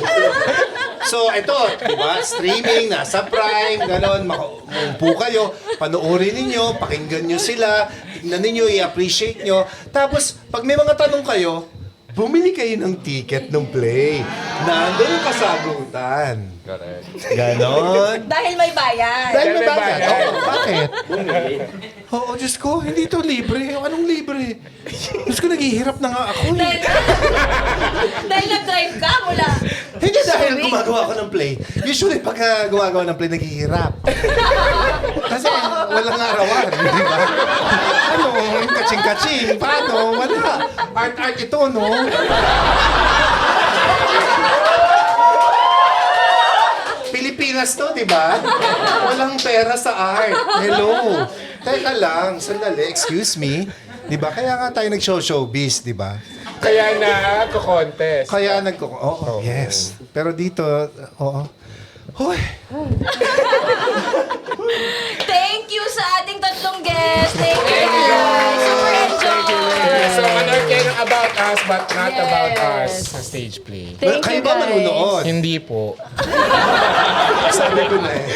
S4: So, ito, diba? Streaming, nasa Prime, gano'n, maumpo kayo, panoorin ninyo, pakinggan nyo sila, tignan ninyo, i-appreciate nyo. Tapos, pag may mga tanong kayo, bumili kayo ng ticket ng play. Nandun yung kasagutan. Ganon.
S3: Dahil may bayan.
S4: Dahil may bayad. Oo, bakit? Oo, Diyos ko, hindi ito libre. Anong libre? Diyos ko, naghihirap na nga ako.
S3: Dahil nag-drive ka mula.
S4: Hindi dahil gumagawa ko ng play. Usually, pagka gumagawa ng play, naghihirap. Kasi walang arawan, di ba? Ano, kaching-kaching. Paano? Wala. Art-art ito, no? Pilipinas to, di ba? Walang pera sa art. Hello. Teka lang, sandali. Excuse me. Di ba? Kaya nga tayo nag-showbiz, di ba?
S2: Kaya na ko-contest.
S4: Kaya oo, yes. Pero dito, oo. Hoy!
S3: Thank you sa ating tatlong guests. Thank you guys. Super enjoy.
S2: So, manood kayo ng About Us But Not
S3: Yes.
S2: About Us sa stage play.
S3: Thank
S4: Kayo
S3: you
S4: ba
S3: guys.
S4: manunood?
S2: Hindi po.
S4: Sabi ko na eh.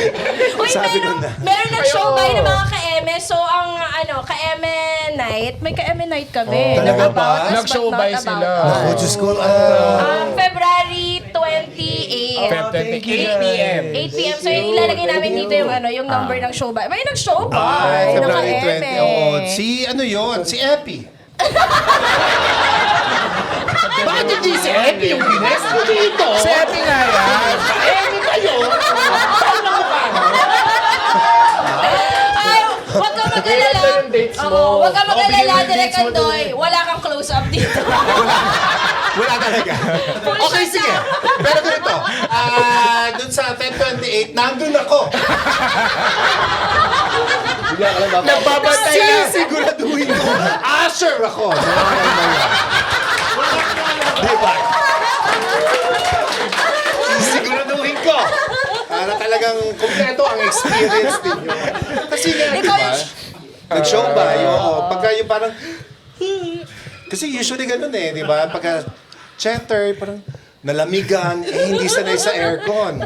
S3: Uy,
S4: Sabi ko
S3: meron
S4: na.
S3: nag-show by ng mga ka-eme. So, ang ka-eme night, may ka-eme night kami.
S4: Talaga
S3: Ng
S4: ba?
S3: About Us But
S2: Nag-show
S3: Not
S2: by
S3: About
S2: sila.
S3: Us.
S4: Ako, Diyos ko.
S3: February 28.
S2: Feb 28 p.m.
S3: 8 p.m. So, yung ilalagay namin dito yung number ng show by. May nag-show by ng
S4: February
S3: ka-eme.
S4: 20. Oo. Si ano yon? Si Epi. Bakit hindi si Epi yung Guinness? Dito.
S2: Si Epi nga yan.
S4: Epi kayo.
S3: Ay, huwag kang mag-alala.
S2: Ito yung dates mo.
S3: Oo, huwag kang
S4: bigyan
S3: mag-alala,
S4: mo yung
S3: Direk
S4: dates mo
S3: Andoy. Wala kang close-up dito.
S4: Wala talaga. Okay, sige. Pero ganito. Dun sa Feb 28, nandun ako.
S2: Nagbabantay na.
S4: Siguraduhin ko. Usher ako. Diba? Siguraduhin ko. Para talagang kumpleto ang experience ninyo. Kasi nga, di ba? Nag-show ba? Pagka yung parang... Kasi usually ganun eh, di ba? Pagka chatter, parang nalamigan, hindi sanay sa aircon.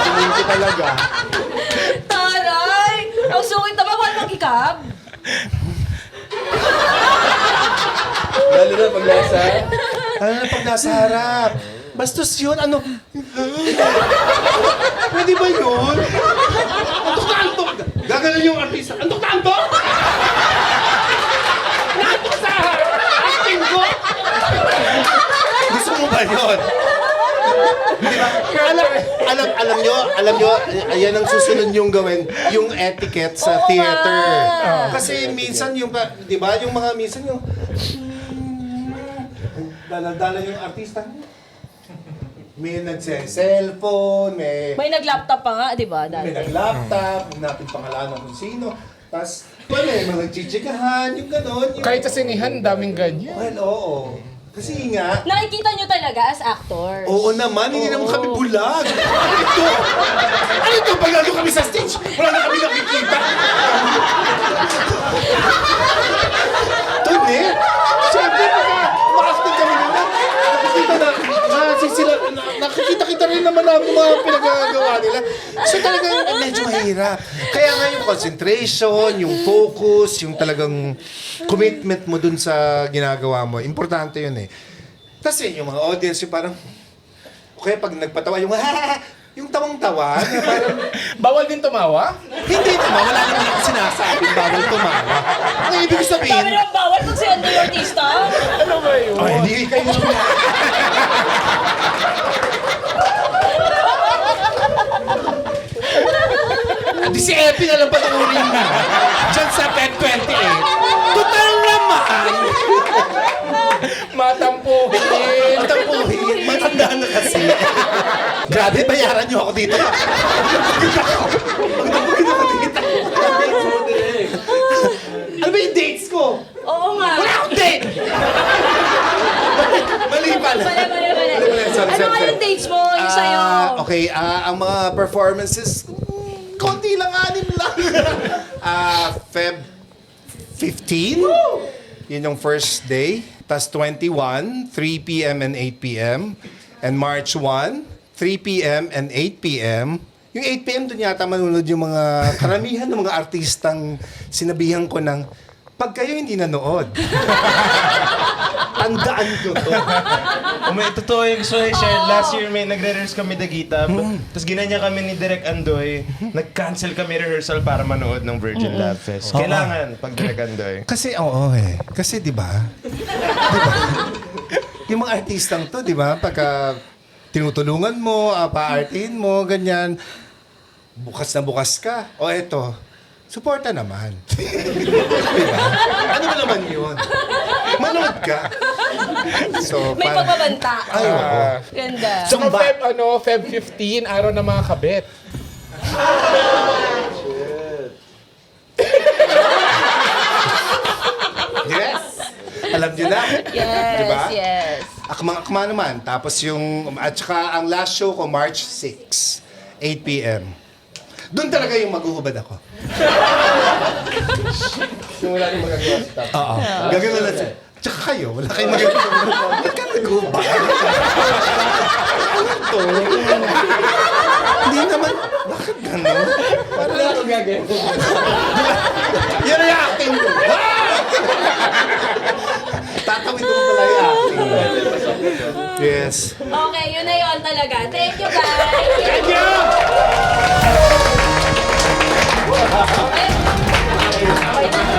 S4: Tingin ko talaga.
S3: Taray! Ang sungit naman, wala mag-ikab.
S5: Lalo na pag nasa...
S4: Ano na pag nasa harap? Bastos yun, ano? Pwede ba yun? Antok na antok! Gaganon yung artista. Antok na antok! Naantok sa acting ko! Gusto mo ba yun? Diba? Alam nyo, ayan ang susunod yung gawin, yung etiquette sa theater. Kasi minsan yung, di ba, yung mga minsan yung, dala yung artista. May nagse-cellphone,
S3: May nag-laptop pa nga, di ba?
S4: may
S3: Dati.
S4: nag-laptop, huwag natin pangalanan kung sino. Tapos, may mga nagchichikahan, yung gano'n. Yung,
S2: Kahit sa sinihan, daming ganyan.
S4: well, oo. Kasi nga,
S3: Nakikita nyo talaga as actors.
S4: oo naman, hindi naman kami bulag. Ano ito? Ano ito? Pag nandun kami sa stage, wala na kami nakikita. Tun eh. Siyempre, ma-acting kami naman. Nakikita rin naman namin mga pinagagawa nila. So talagang medyo mahirap. Kaya nga yung concentration, yung focus, yung talagang commitment mo dun sa ginagawa mo, importante yun eh. Kasi yung mga audience, yung parang, okay, pag nagpatawa, yung tawang-tawa, na parang,
S2: Bawal din tumawa?
S4: hindi naman, wala naman ako sinasabing bawal tumawa. Ang ibig
S3: Sabi
S4: sabihin,
S3: naman bawal kung si Andy Ortista.
S2: Ano ba yun?
S4: ay, hindi kayo naman. Di si Epi na lang patuloy niya. Diyan sa 1028. Total naman!
S2: Matampuhin.
S4: Matampuhin. Matanda na kasi. Grabe, bayaran niyo ako dito. Matampuhin ako dito. Ano ba yung dates ko?
S3: Oo nga.
S4: Wala akong date! Mali pala.
S3: Mali.
S4: Sorry.
S3: Ano nga yung dates mo? Yung sa'yo?
S4: Okay, ang mga performances, konti lang, 6 lang. Feb 15, yun yung first day. Tapos 21, 3 p.m. and 8 p.m. And March 1, 3 p.m. and 8 p.m. Yung 8 p.m. doon yata manunod yung mga karamihan ng mga artistang sinabihan ko ng, pag kayo hindi nanood, tandaan ko to.
S6: May totoo yung gusto ko i-share. Last year may nagre-rehearse kami Dagita. Tapos ginanya kami ni Direk Andoy. Nag-cancel kami rehearsal para manood ng Virgin Love Fest. Kailangan pag Direk Andoy.
S4: Kasi, oo eh. Kasi, di ba? Yung mga artistang to, di ba? Pagka tinutulungan mo, pa-artin mo, ganyan, bukas na bukas ka. O eto, suporta naman. Diba? Ano ba naman yun? Manood ka. So,
S3: May pagbabanta.
S4: Ay, oo.
S3: Ganda.
S2: So, Feb 15, araw ng mga kabet.
S4: Yes! Alam niyo na.
S3: Yes,
S4: Diba?
S3: yes.
S4: Akmang-akma naman. Tapos yung, at saka ang last show ko, March 6, 8 p.m. Doon talaga yung maghuhubad ako. Yung wala yung magagawa sa top. Oo. Gagawin lang siya. Tsaka kayo, wala kayong magagawa. Ba't ka naghubad? Ano to? Hindi naman, bakit gano'n? Parang wala akong gagawin. Yan ang acting ko. Tatawid mo pala yung acting. Yes.
S3: Okay, yun na yun talaga. Thank you, guys.
S4: Thank you!
S3: Okay na.